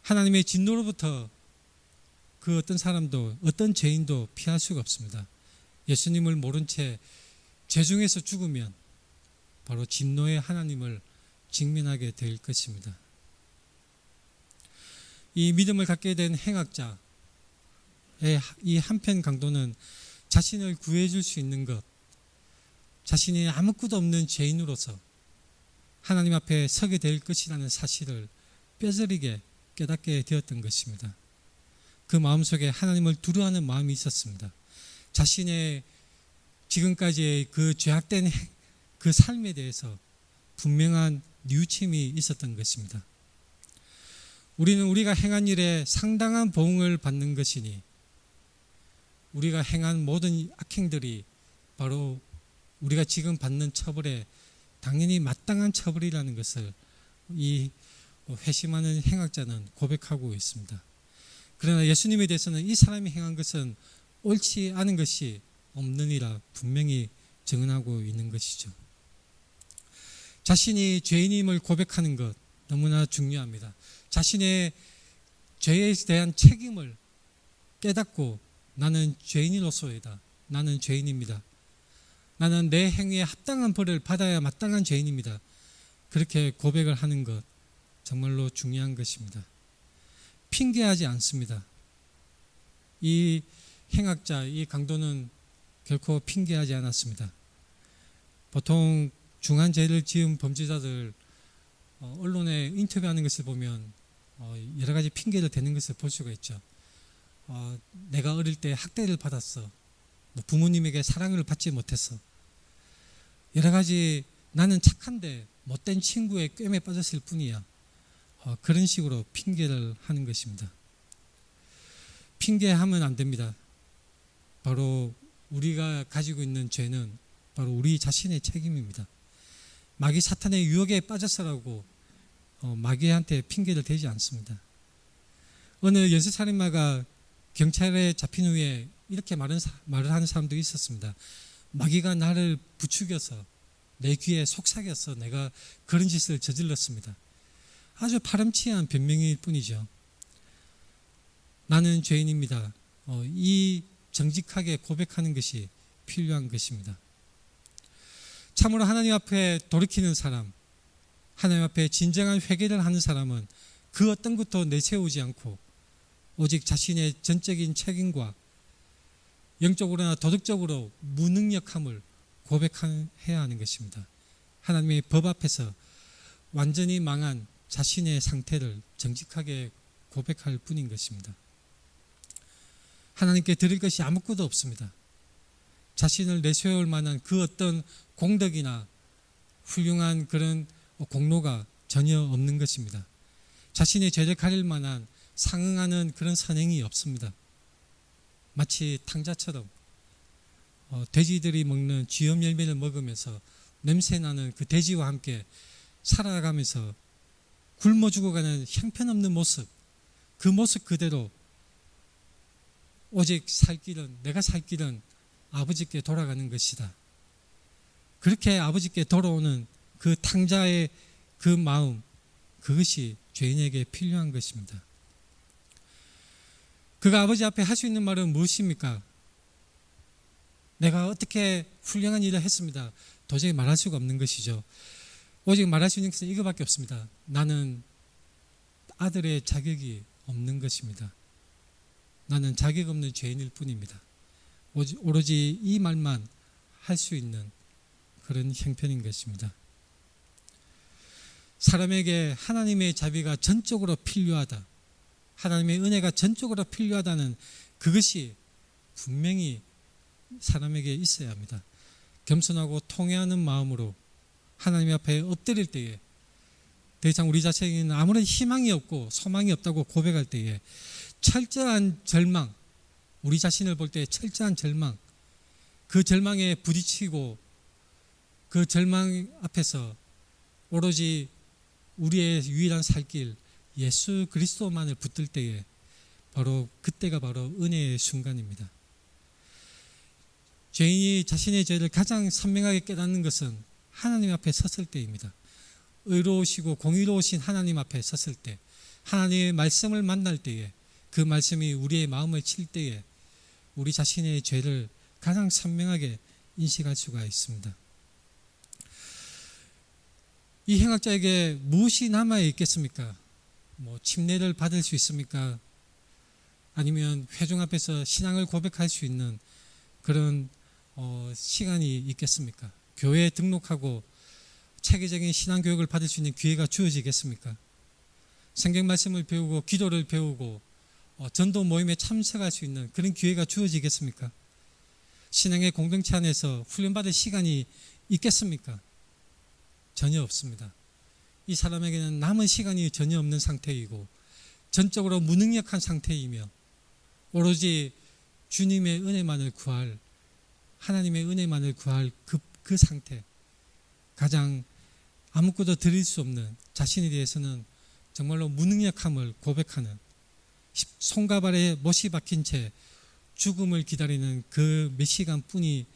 하나님의 진노로부터 그 어떤 사람도, 어떤 죄인도 피할 수가 없습니다. 예수님을 모른 채 죄중에서 죽으면 바로 진노의 하나님을 직면하게 될 것입니다. 이 믿음을 갖게 된 행악자의 이 한편 강도는 자신을 구해줄 수 있는 것, 자신이 아무것도 없는 죄인으로서 하나님 앞에 서게 될 것이라는 사실을 뼈저리게 깨닫게 되었던 것입니다. 그 마음속에 하나님을 두려워하는 마음이 있었습니다. 자신의 지금까지의 그 죄악된 그 삶에 대해서 분명한 뉘우침이 있었던 것입니다. 우리는 우리가 행한 일에 상당한 보응을 받는 것이니 우리가 행한 모든 악행들이 바로 우리가 지금 받는 처벌에 당연히 마땅한 처벌이라는 것을 이 회심하는 행악자는 고백하고 있습니다. 그러나 예수님에 대해서는 이 사람이 행한 것은 옳지 않은 것이 없느니라 분명히 증언하고 있는 것이죠. 자신이 죄인임을 고백하는 것 너무나 중요합니다. 자신의 죄에 대한 책임을 깨닫고 나는 죄인으로서이다. 나는 죄인입니다. 나는 내 행위에 합당한 벌을 받아야 마땅한 죄인입니다. 그렇게 고백을 하는 것 정말로 중요한 것입니다. 핑계하지 않습니다. 이 행악자, 이 강도는 결코 핑계하지 않았습니다. 보통 중한 죄를 지은 범죄자들 언론에 인터뷰하는 것을 보면 여러 가지 핑계를 대는 것을 볼 수가 있죠. 내가 어릴 때 학대를 받았어. 부모님에게 사랑을 받지 못했어. 여러 가지 나는 착한데 못된 친구의 꿰매 빠졌을 뿐이야. 그런 식으로 핑계를 하는 것입니다. 핑계하면 안 됩니다. 바로 우리가 가지고 있는 죄는 바로 우리 자신의 책임입니다. 마귀 사탄의 유혹에 빠져서라고 마귀한테 핑계를 대지 않습니다. 어느 연쇄살인마가 경찰에 잡힌 후에 이렇게 말을 하는 사람도 있었습니다. 마귀가 나를 부추겨서 내 귀에 속삭여서 내가 그런 짓을 저질렀습니다. 아주 파렴치한 변명일 뿐이죠. 나는 죄인입니다. 이 정직하게 고백하는 것이 필요한 것입니다. 참으로 하나님 앞에 돌이키는 사람, 하나님 앞에 진정한 회개를 하는 사람은 그 어떤 것도 내세우지 않고 오직 자신의 전적인 책임과 영적으로나 도덕적으로 무능력함을 고백해야 하는 것입니다. 하나님의 법 앞에서 완전히 망한 자신의 상태를 정직하게 고백할 뿐인 것입니다. 하나님께 드릴 것이 아무것도 없습니다. 자신을 내세울 만한 그 어떤 공덕이나 훌륭한 그런 공로가 전혀 없는 것입니다. 자신의 죄를 가릴 만한 상응하는 그런 선행이 없습니다. 마치 탕자처럼 돼지들이 먹는 쥐염 열매를 먹으면서 냄새나는 그 돼지와 함께 살아가면서 굶어 죽어가는 형편없는 모습, 그 모습 그대로 오직 살 길은, 내가 살 길은 아버지께 돌아가는 것이다. 그렇게 아버지께 돌아오는 그 탕자의 그 마음, 그것이 죄인에게 필요한 것입니다. 그가 아버지 앞에 할 수 있는 말은 무엇입니까? 내가 어떻게 훌륭한 일을 했습니다. 도저히 말할 수가 없는 것이죠. 오직 말할 수 있는 것은 이거밖에 없습니다. 나는 아들의 자격이 없는 것입니다. 나는 자격 없는 죄인일 뿐입니다. 오로지 이 말만 할 수 있는 그런 형편인 것입니다. 사람에게 하나님의 자비가 전적으로 필요하다, 하나님의 은혜가 전적으로 필요하다는 그것이 분명히 사람에게 있어야 합니다. 겸손하고 통회하는 마음으로 하나님 앞에 엎드릴 때에, 더 이상 우리 자신에게는 아무런 희망이 없고 소망이 없다고 고백할 때에 철저한 절망, 우리 자신을 볼 때 철저한 절망, 그 절망에 부딪히고 그 절망 앞에서 오로지 우리의 유일한 살 길 예수 그리스도만을 붙들 때에 바로 그때가 바로 은혜의 순간입니다. 죄인이 자신의 죄를 가장 선명하게 깨닫는 것은 하나님 앞에 섰을 때입니다. 의로우시고 공의로우신 하나님 앞에 섰을 때, 하나님의 말씀을 만날 때에, 그 말씀이 우리의 마음을 칠 때에 우리 자신의 죄를 가장 선명하게 인식할 수가 있습니다. 이 행악자에게 무엇이 남아 있겠습니까? 침례를 받을 수 있습니까? 아니면 회중 앞에서 신앙을 고백할 수 있는 그런 시간이 있겠습니까? 교회에 등록하고 체계적인 신앙 교육을 받을 수 있는 기회가 주어지겠습니까? 성경 말씀을 배우고 기도를 배우고 전도 모임에 참석할 수 있는 그런 기회가 주어지겠습니까? 신앙의 공동체 안에서 훈련받을 시간이 있겠습니까? 전혀 없습니다. 이 사람에게는 남은 시간이 전혀 없는 상태이고 전적으로 무능력한 상태이며 오로지 주님의 은혜만을 구할, 하나님의 은혜만을 구할 그 상태, 가장 아무것도 드릴 수 없는 자신에 대해서는 정말로 무능력함을 고백하는, 손과 발에 못이 박힌 채 죽음을 기다리는 그 몇 시간뿐이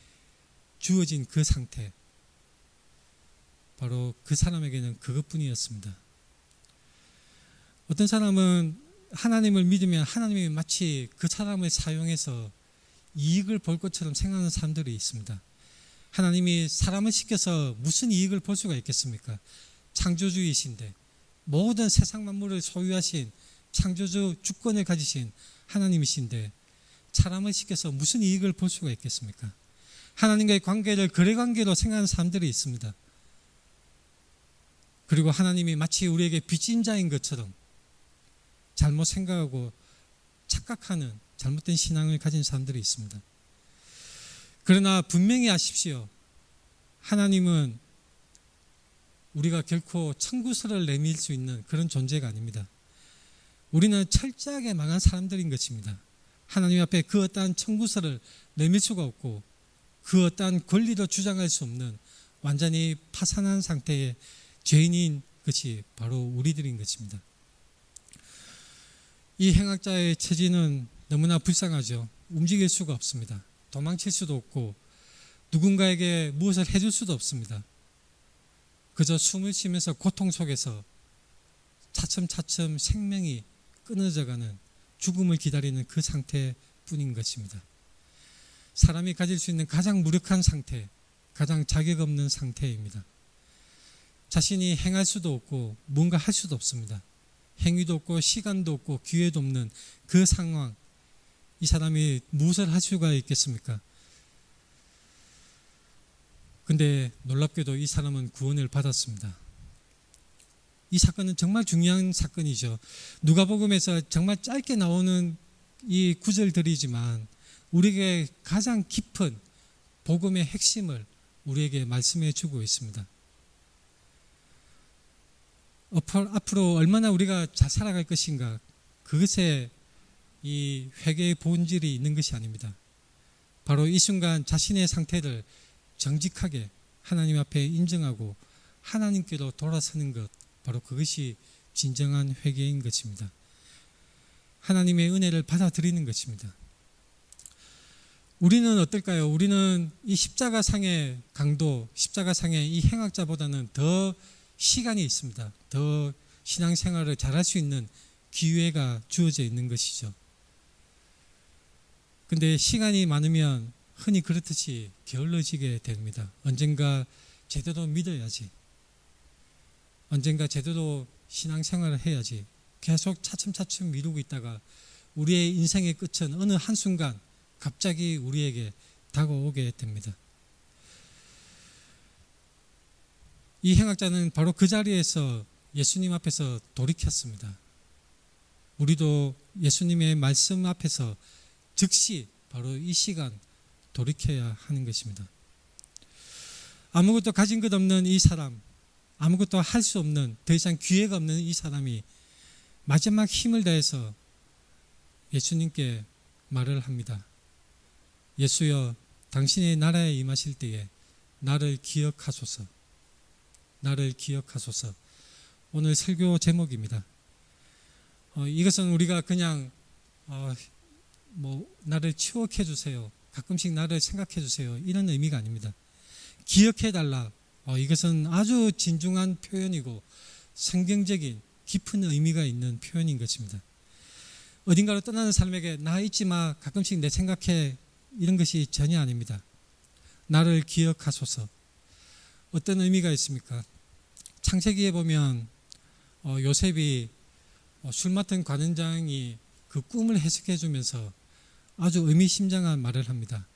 주어진 그 상태, 바로 그 사람에게는 그것뿐이었습니다. 어떤 사람은 하나님을 믿으면 하나님이 마치 그 사람을 사용해서 이익을 볼 것처럼 생각하는 사람들이 있습니다. 하나님이 사람을 시켜서 무슨 이익을 볼 수가 있겠습니까? 창조주이신데, 모든 세상 만물을 소유하신 창조주 주권을 가지신 하나님이신데 사람을 시켜서 무슨 이익을 볼 수가 있겠습니까? 하나님과의 관계를 거래관계로 생각하는 사람들이 있습니다. 그리고 하나님이 마치 우리에게 빚진 자인 것처럼 잘못 생각하고 착각하는 잘못된 신앙을 가진 사람들이 있습니다. 그러나 분명히 아십시오. 하나님은 우리가 결코 청구서를 내밀 수 있는 그런 존재가 아닙니다. 우리는 철저하게 망한 사람들인 것입니다. 하나님 앞에 그 어떠한 청구서를 내밀 수가 없고 그 어떠한 권리도 주장할 수 없는 완전히 파산한 상태의 죄인인 것이 바로 우리들인 것입니다. 이 행악자의 처지는 너무나 불쌍하죠. 움직일 수가 없습니다. 도망칠 수도 없고 누군가에게 무엇을 해줄 수도 없습니다. 그저 숨을 쉬면서 고통 속에서 차츰차츰 생명이 끊어져가는, 죽음을 기다리는 그 상태뿐인 것입니다. 사람이 가질 수 있는 가장 무력한 상태, 가장 자격 없는 상태입니다. 자신이 행할 수도 없고 뭔가 할 수도 없습니다. 행위도 없고 시간도 없고 기회도 없는 그 상황, 이 사람이 무엇을 할 수가 있겠습니까? 근데 놀랍게도 이 사람은 구원을 받았습니다. 이 사건은 정말 중요한 사건이죠. 누가복음에서 정말 짧게 나오는 이 구절들이지만 우리에게 가장 깊은 복음의 핵심을 우리에게 말씀해 주고 있습니다. 앞으로 얼마나 우리가 잘 살아갈 것인가, 그것에 이 회개의 본질이 있는 것이 아닙니다. 바로 이 순간 자신의 상태를 정직하게 하나님 앞에 인정하고 하나님께로 돌아서는 것, 바로 그것이 진정한 회개인 것입니다. 하나님의 은혜를 받아들이는 것입니다. 우리는 어떨까요? 우리는 이 십자가상의 강도, 십자가상의 이 행악자보다는 더 시간이 있습니다. 더 신앙생활을 잘할 수 있는 기회가 주어져 있는 것이죠. 근데 시간이 많으면 흔히 그렇듯이 게을러지게 됩니다. 언젠가 제대로 믿어야지. 언젠가 제대로 신앙생활을 해야지. 계속 차츰차츰 미루고 있다가 우리의 인생의 끝은 어느 한순간 갑자기 우리에게 다가오게 됩니다. 이 행악자는 바로 그 자리에서 예수님 앞에서 돌이켰습니다. 우리도 예수님의 말씀 앞에서 즉시 바로 이 시간 돌이켜야 하는 것입니다. 아무것도 가진 것 없는 이 사람, 아무것도 할 수 없는, 더 이상 기회가 없는 이 사람이 마지막 힘을 다해서 예수님께 말을 합니다. 예수여, 당신의 나라에 임하실 때에 나를 기억하소서. 나를 기억하소서. 오늘 설교 제목입니다. 이것은 우리가 그냥 나를 추억해 주세요, 가끔씩 나를 생각해 주세요, 이런 의미가 아닙니다. 기억해 달라. 이것은 아주 진중한 표현이고 성경적인 깊은 의미가 있는 표현인 것입니다. 어딘가로 떠나는 사람에게 나 잊지 마, 가끔씩 내 생각해, 이런 것이 전혀 아닙니다. 나를 기억하소서. 어떤 의미가 있습니까? 창세기에 보면 요셉이 술 맡은 관원장이 그 꿈을 해석해 주면서 아주 의미심장한 말을 합니다.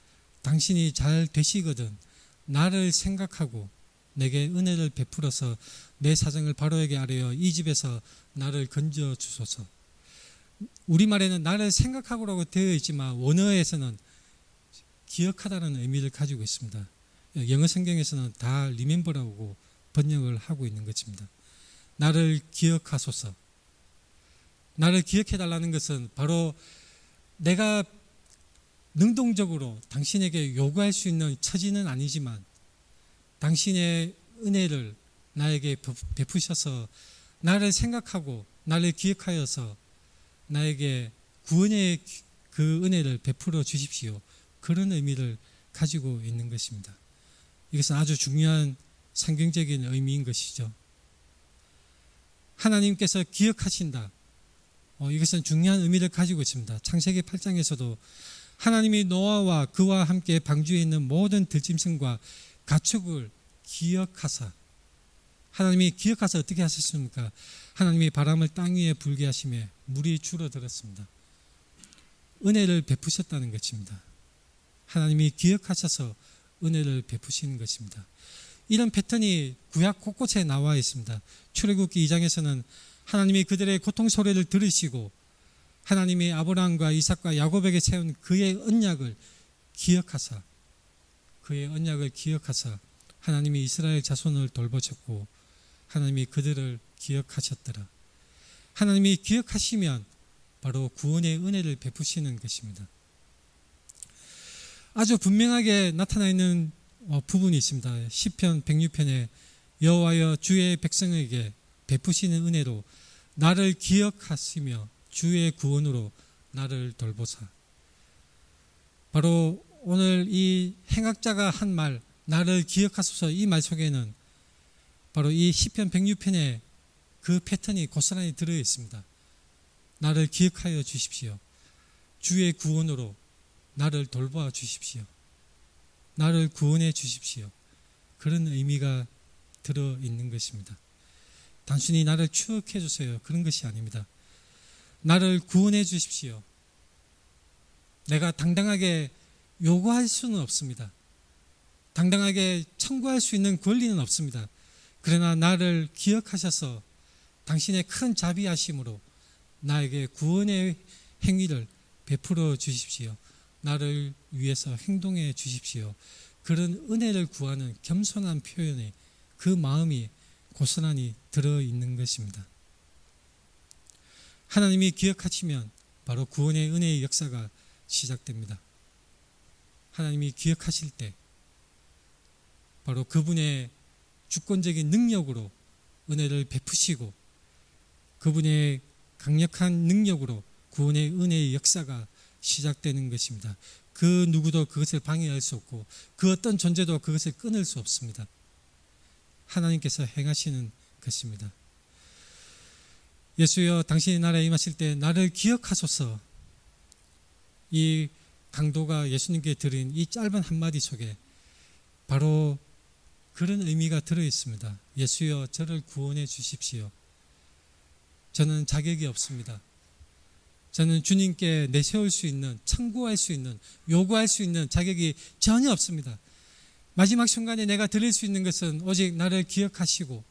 당신이 잘 되시거든 나를 생각하고 내게 은혜를 베풀어서 내 사정을 바로에게 아뢰어 이 집에서 나를 건져 주소서. 우리말에는 나를 생각하고라고 되어 있지만 원어에서는 기억하다는 의미를 가지고 있습니다. 영어 성경에서는 다 remember라고 번역을 하고 있는 것입니다. 나를 기억하소서. 나를 기억해 달라는 것은 바로 내가 능동적으로 당신에게 요구할 수 있는 처지는 아니지만 당신의 은혜를 나에게 베푸셔서 나를 생각하고 나를 기억하여서 나에게 구원의 그 은혜를 베풀어 주십시오. 그런 의미를 가지고 있는 것입니다. 이것은 아주 중요한 성경적인 의미인 것이죠. 하나님께서 기억하신다. 이것은 중요한 의미를 가지고 있습니다. 창세기 8장에서도 하나님이 노아와 그와 함께 방주에 있는 모든 들짐승과 가축을 기억하사, 하나님이 기억하사 어떻게 하셨습니까? 하나님이 바람을 땅 위에 불게 하시며 물이 줄어들었습니다. 은혜를 베푸셨다는 것입니다. 하나님이 기억하셔서 은혜를 베푸시는 것입니다. 이런 패턴이 구약 곳곳에 나와 있습니다. 출애굽기 2장에서는 하나님이 그들의 고통 소리를 들으시고 하나님이 아브라함과 이삭과 야곱에게 세운 그의 언약을 기억하사, 그의 언약을 기억하사 하나님이 이스라엘 자손을 돌보셨고 하나님이 그들을 기억하셨더라. 하나님이 기억하시면 바로 구원의 은혜를 베푸시는 것입니다. 아주 분명하게 나타나 있는 부분이 있습니다. 시편 106편에 여호와여 주의 백성에게 베푸시는 은혜로 나를 기억하시며 주의 구원으로 나를 돌보사. 바로 오늘 이 행악자가 한 말, 나를 기억하소서, 이 말 속에는 바로 이 시편 106편에 그 패턴이 고스란히 들어 있습니다. 나를 기억하여 주십시오. 주의 구원으로 나를 돌보아 주십시오. 나를 구원해 주십시오. 그런 의미가 들어있는 것입니다. 단순히 나를 추억해 주세요, 그런 것이 아닙니다. 나를 구원해 주십시오. 내가 당당하게 요구할 수는 없습니다. 당당하게 청구할 수 있는 권리는 없습니다. 그러나 나를 기억하셔서 당신의 큰 자비하심으로 나에게 구원의 행위를 베풀어 주십시오. 나를 위해서 행동해 주십시오. 그런 은혜를 구하는 겸손한 표현에 그 마음이 고스란히 들어있는 것입니다. 하나님이 기억하시면 바로 구원의 은혜의 역사가 시작됩니다. 하나님이 기억하실 때 바로 그분의 주권적인 능력으로 은혜를 베푸시고 그분의 강력한 능력으로 구원의 은혜의 역사가 시작되는 것입니다. 그 누구도 그것을 방해할 수 없고 그 어떤 존재도 그것을 끊을 수 없습니다. 하나님께서 행하시는 것입니다. 예수여, 당신의 나라에 임하실 때 나를 기억하소서. 이 강도가 예수님께 드린 이 짧은 한마디 속에 바로 그런 의미가 들어있습니다. 예수여, 저를 구원해 주십시오. 저는 자격이 없습니다. 저는 주님께 내세울 수 있는, 청구할 수 있는, 요구할 수 있는 자격이 전혀 없습니다. 마지막 순간에 내가 드릴 수 있는 것은 오직 나를 기억하시고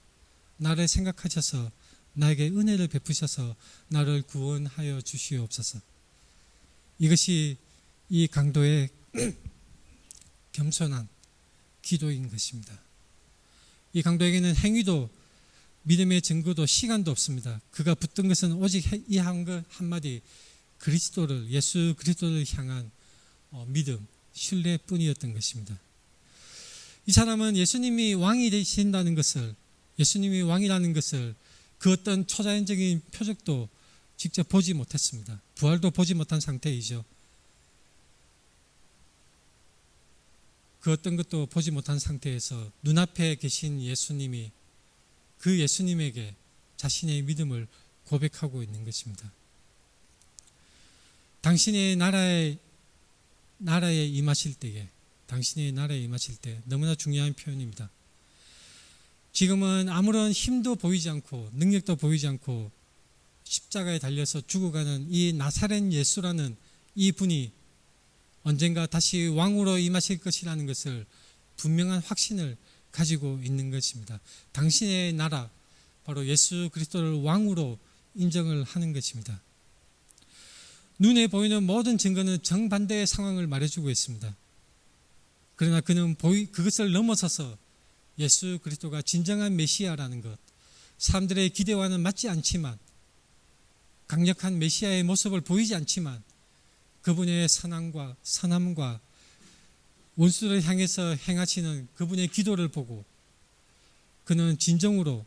나를 생각하셔서 나에게 은혜를 베푸셔서 나를 구원하여 주시옵소서. 이것이 이 강도의 겸손한 기도인 것입니다. 이 강도에게는 행위도 믿음의 증거도 시간도 없습니다. 그가 붙든 것은 오직 이 한마디 그리스도를, 예수 그리스도를 향한 믿음, 신뢰뿐이었던 것입니다. 이 사람은 예수님이 왕이 되신다는 것을, 예수님이 왕이라는 것을 그 어떤 초자연적인 표적도 직접 보지 못했습니다. 부활도 보지 못한 상태이죠. 그 어떤 것도 보지 못한 상태에서 눈앞에 계신 예수님이 그 예수님에게 자신의 믿음을 고백하고 있는 것입니다. 당신의 나라에 임하실 때에, 당신의 나라에 임하실 때 너무나 중요한 표현입니다. 지금은 아무런 힘도 보이지 않고 능력도 보이지 않고 십자가에 달려서 죽어가는 이 나사렛 예수라는 이 분이 언젠가 다시 왕으로 임하실 것이라는 것을 분명한 확신을 가지고 있는 것입니다. 당신의 나라, 바로 예수 그리스도를 왕으로 인정을 하는 것입니다. 눈에 보이는 모든 증거는 정반대의 상황을 말해주고 있습니다. 그러나 그는 그것을 넘어서서 예수 그리스도가 진정한 메시아라는 것, 사람들의 기대와는 맞지 않지만, 강력한 메시아의 모습을 보이지 않지만 그분의 선함과 원수를 향해서 행하시는 그분의 기도를 보고 그는 진정으로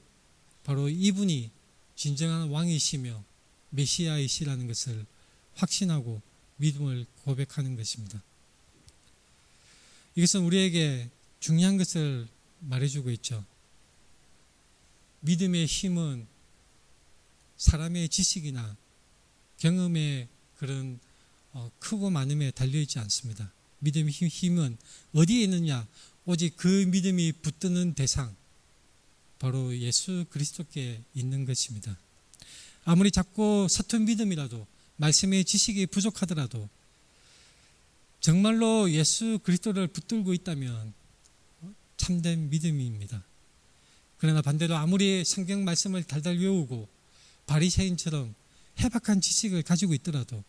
바로 이분이 진정한 왕이시며 메시아이시라는 것을 확신하고 믿음을 고백하는 것입니다. 이것은 우리에게 중요한 것을 말해주고 있죠. 믿음의 힘은 사람의 지식이나 경험의 그런 크고 많음에 달려있지 않습니다. 믿음의 힘은 어디에 있느냐? 오직 그 믿음이 붙드는 대상, 바로 예수 그리스도께 있는 것입니다. 아무리 작고 서툰 믿음이라도, 말씀의 지식이 부족하더라도 정말로 예수 그리스도를 붙들고 있다면 참된 믿음입니다. 그러나 반대로 아무리 성경 말씀을 달달 외우고 바리새인처럼 해박한 지식을 가지고 있더라도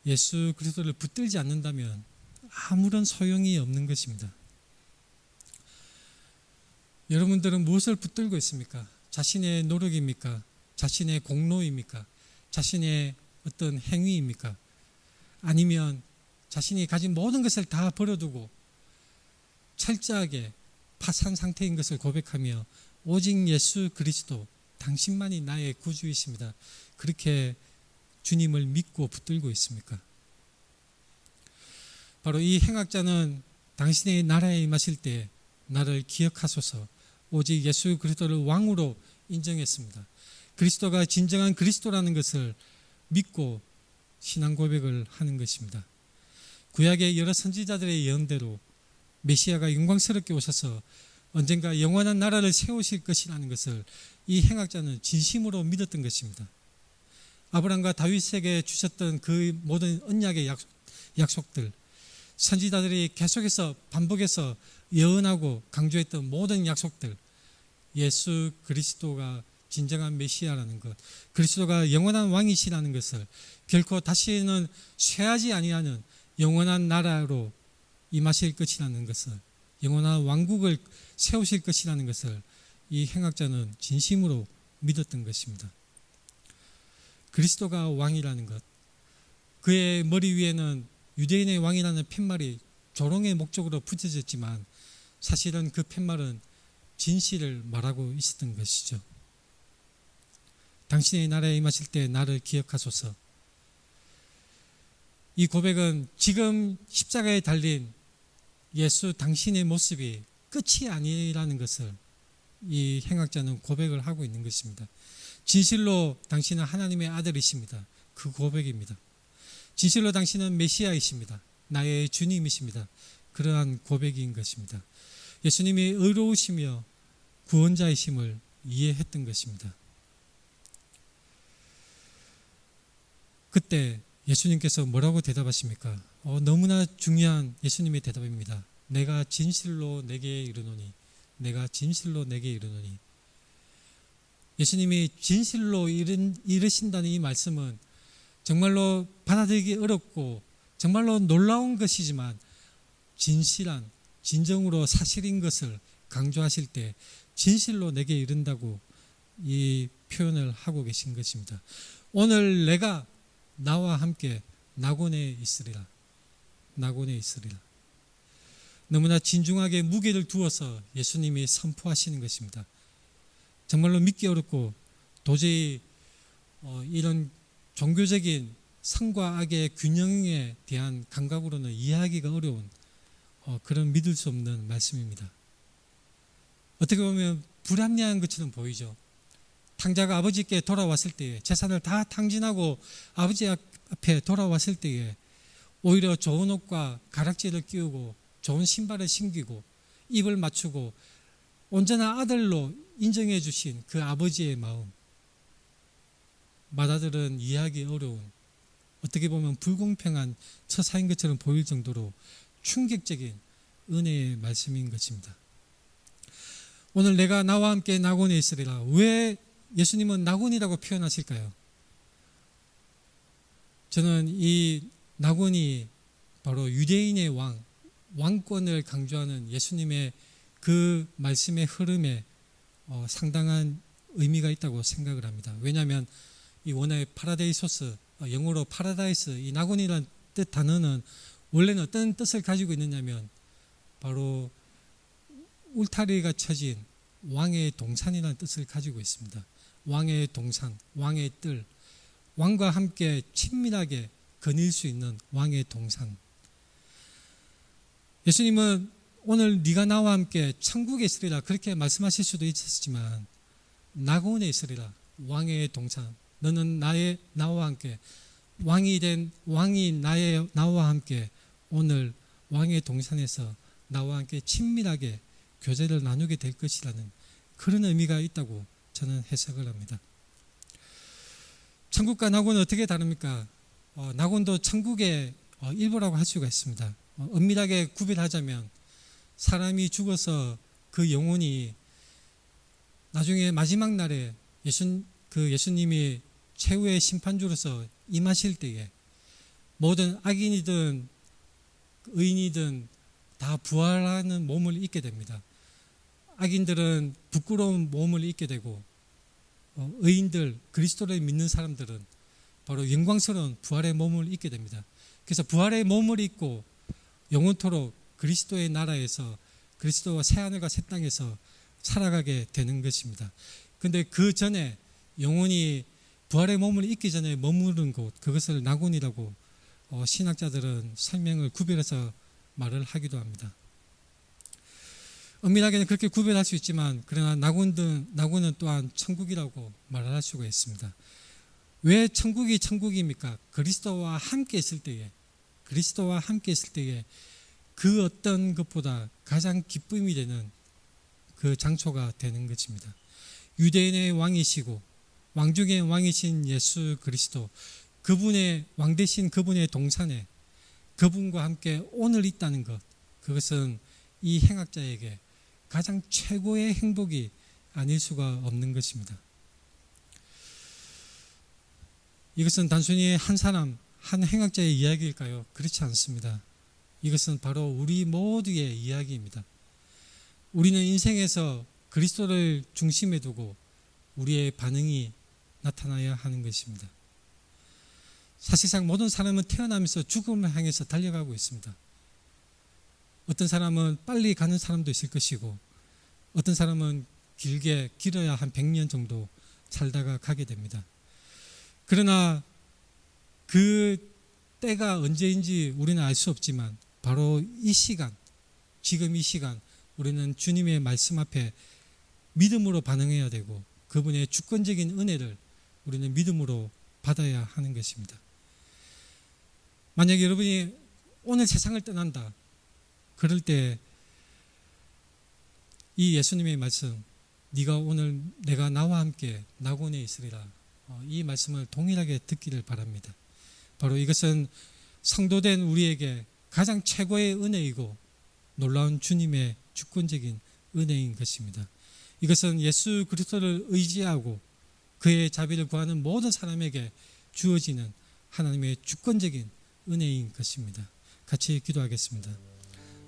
예수 그리스도를 붙들지 않는다면 아무런 소용이 없는 것입니다. 여러분들은 무엇을 붙들고 있습니까? 자신의 노력입니까? 자신의 공로입니까? 자신의 어떤 행위입니까? 아니면 자신이 가진 모든 것을 다 버려두고 철저하게 파산 상태인 것을 고백하며 오직 예수 그리스도, 당신만이 나의 구주이십니다, 그렇게 주님을 믿고 붙들고 있습니까? 바로 이 행악자는 당신의 나라에 임하실 때 나를 기억하소서, 오직 예수 그리스도를 왕으로 인정했습니다. 그리스도가 진정한 그리스도라는 것을 믿고 신앙 고백을 하는 것입니다. 구약의 여러 선지자들의 예언대로 메시아가 영광스럽게 오셔서 언젠가 영원한 나라를 세우실 것이라는 것을 이 행악자는 진심으로 믿었던 것입니다. 아브라함과 다윗에게 주셨던 그 모든 언약의 약속들, 선지자들이 계속해서 반복해서 예언하고 강조했던 모든 약속들, 예수 그리스도가 진정한 메시아라는 것, 그리스도가 영원한 왕이시라는 것을, 결코 다시는 쇠하지 아니하는 영원한 나라로 임하실 것이라는 것을, 영원한 왕국을 세우실 것이라는 것을 이 행악자는 진심으로 믿었던 것입니다. 그리스도가 왕이라는 것, 그의 머리 위에는 유대인의 왕이라는 팻말이 조롱의 목적으로 붙여졌지만 사실은 그 팻말은 진실을 말하고 있었던 것이죠. 당신의 나라에 임하실 때 나를 기억하소서. 이 고백은 지금 십자가에 달린 예수 당신의 모습이 끝이 아니라는 것을 이 행악자는 고백을 하고 있는 것입니다. 진실로 당신은 하나님의 아들이십니다. 그 고백입니다. 진실로 당신은 메시아이십니다. 나의 주님이십니다. 그러한 고백인 것입니다. 예수님이 의로우시며 구원자이심을 이해했던 것입니다. 그때 예수님께서 뭐라고 대답하십니까? 너무나 중요한 예수님의 대답입니다. 내가 진실로 내게 이르노니, 내가 진실로 내게 이르노니. 예수님이 진실로 이르신다는 이 말씀은 정말로 받아들이기 어렵고 정말로 놀라운 것이지만 진실한, 진정으로 사실인 것을 강조하실 때 진실로 내게 이른다고 이 표현을 하고 계신 것입니다. 오늘 내가 나와 함께 낙원에 있으리라. 낙원에 있으리라. 너무나 진중하게 무게를 두어서 예수님이 선포하시는 것입니다. 정말로 믿기 어렵고 도저히 이런 종교적인 선과 악의 균형에 대한 감각으로는 이해하기가 어려운 그런 믿을 수 없는 말씀입니다. 어떻게 보면 불합리한 것처럼 보이죠. 탕자가 아버지께 돌아왔을 때에, 재산을 다 탕진하고 아버지 앞에 돌아왔을 때에 오히려 좋은 옷과 가락지를 끼우고 좋은 신발을 신기고 입을 맞추고 온전한 아들로 인정해 주신 그 아버지의 마음, 맏아들은 이해하기 어려운, 어떻게 보면 불공평한 처사인 것처럼 보일 정도로 충격적인 은혜의 말씀인 것입니다. 오늘 내가 나와 함께 낙원에 있으리라. 왜 예수님은 낙원이라고 표현하실까요? 저는 이 낙원이 바로 유대인의 왕권을 강조하는 예수님의 그 말씀의 흐름에 상당한 의미가 있다고 생각을 합니다. 왜냐하면 이 원어의 파라데이소스, 영어로 파라다이스, 이 낙원이라는 뜻 단어는 원래는 어떤 뜻을 가지고 있느냐면 바로 울타리가 쳐진 왕의 동산이라는 뜻을 가지고 있습니다. 왕의 동산, 왕의 뜰, 왕과 함께 친밀하게 거닐 수 있는 왕의 동산. 예수님은 오늘 네가 나와 함께 천국에 있으리라 그렇게 말씀하실 수도 있었지만 낙원에 있으리라, 왕의 동산, 너는 나와 함께 왕이 나와 함께 오늘 왕의 동산에서 나와 함께 친밀하게 교제를 나누게 될 것이라는 그런 의미가 있다고 저는 해석을 합니다. 천국과 낙원은 어떻게 다릅니까? 낙원도 천국의 일부라고 할 수가 있습니다. 엄밀하게 구별하자면 사람이 죽어서 그 영혼이 나중에 마지막 날에 예수님이 최후의 심판주로서 임하실 때에 모든 악인이든 의인이든 다 부활하는 몸을 입게 됩니다. 악인들은 부끄러운 몸을 입게 되고 의인들, 그리스도를 믿는 사람들은 바로 영광스러운 부활의 몸을 입게 됩니다. 그래서 부활의 몸을 입고 영원토록 그리스도의 나라에서 그리스도와 새하늘과 새 땅에서 살아가게 되는 것입니다. 그런데 그 전에 영혼이 부활의 몸을 입기 전에 머무른 곳, 그것을 낙원이라고 신학자들은 설명을 구별해서 말을 하기도 합니다. 엄밀하게는 그렇게 구별할 수 있지만 그러나 낙원은 또한 천국이라고 말을 할 수가 있습니다. 왜 천국이 천국입니까? 그리스도와 함께 있을 때에 그 어떤 것보다 가장 기쁨이 되는 그 장소가 되는 것입니다. 유대인의 왕이시고 왕 중의 왕이신 예수 그리스도, 그분의 왕 대신 그분의 동산에 그분과 함께 오늘 있다는 것, 그것은 이 행악자에게 가장 최고의 행복이 아닐 수가 없는 것입니다. 이것은 단순히 한 사람, 한 행악자의 이야기일까요? 그렇지 않습니다. 이것은 바로 우리 모두의 이야기입니다. 우리는 인생에서 그리스도를 중심에 두고 우리의 반응이 나타나야 하는 것입니다. 사실상 모든 사람은 태어나면서 죽음을 향해서 달려가고 있습니다. 어떤 사람은 빨리 가는 사람도 있을 것이고, 어떤 사람은 길어야 한 100년 정도 살다가 가게 됩니다. 그러나 그 때가 언제인지 우리는 알 수 없지만 바로 이 시간, 지금 이 시간 우리는 주님의 말씀 앞에 믿음으로 반응해야 되고, 그분의 주권적인 은혜를 우리는 믿음으로 받아야 하는 것입니다. 만약 여러분이 오늘 세상을 떠난다, 그럴 때 이 예수님의 말씀, 네가 오늘 내가 나와 함께 낙원에 있으리라, 이 말씀을 동일하게 듣기를 바랍니다. 바로 이것은 성도된 우리에게 가장 최고의 은혜이고 놀라운 주님의 주권적인 은혜인 것입니다. 이것은 예수 그리스도를 의지하고 그의 자비를 구하는 모든 사람에게 주어지는 하나님의 주권적인 은혜인 것입니다. 같이 기도하겠습니다.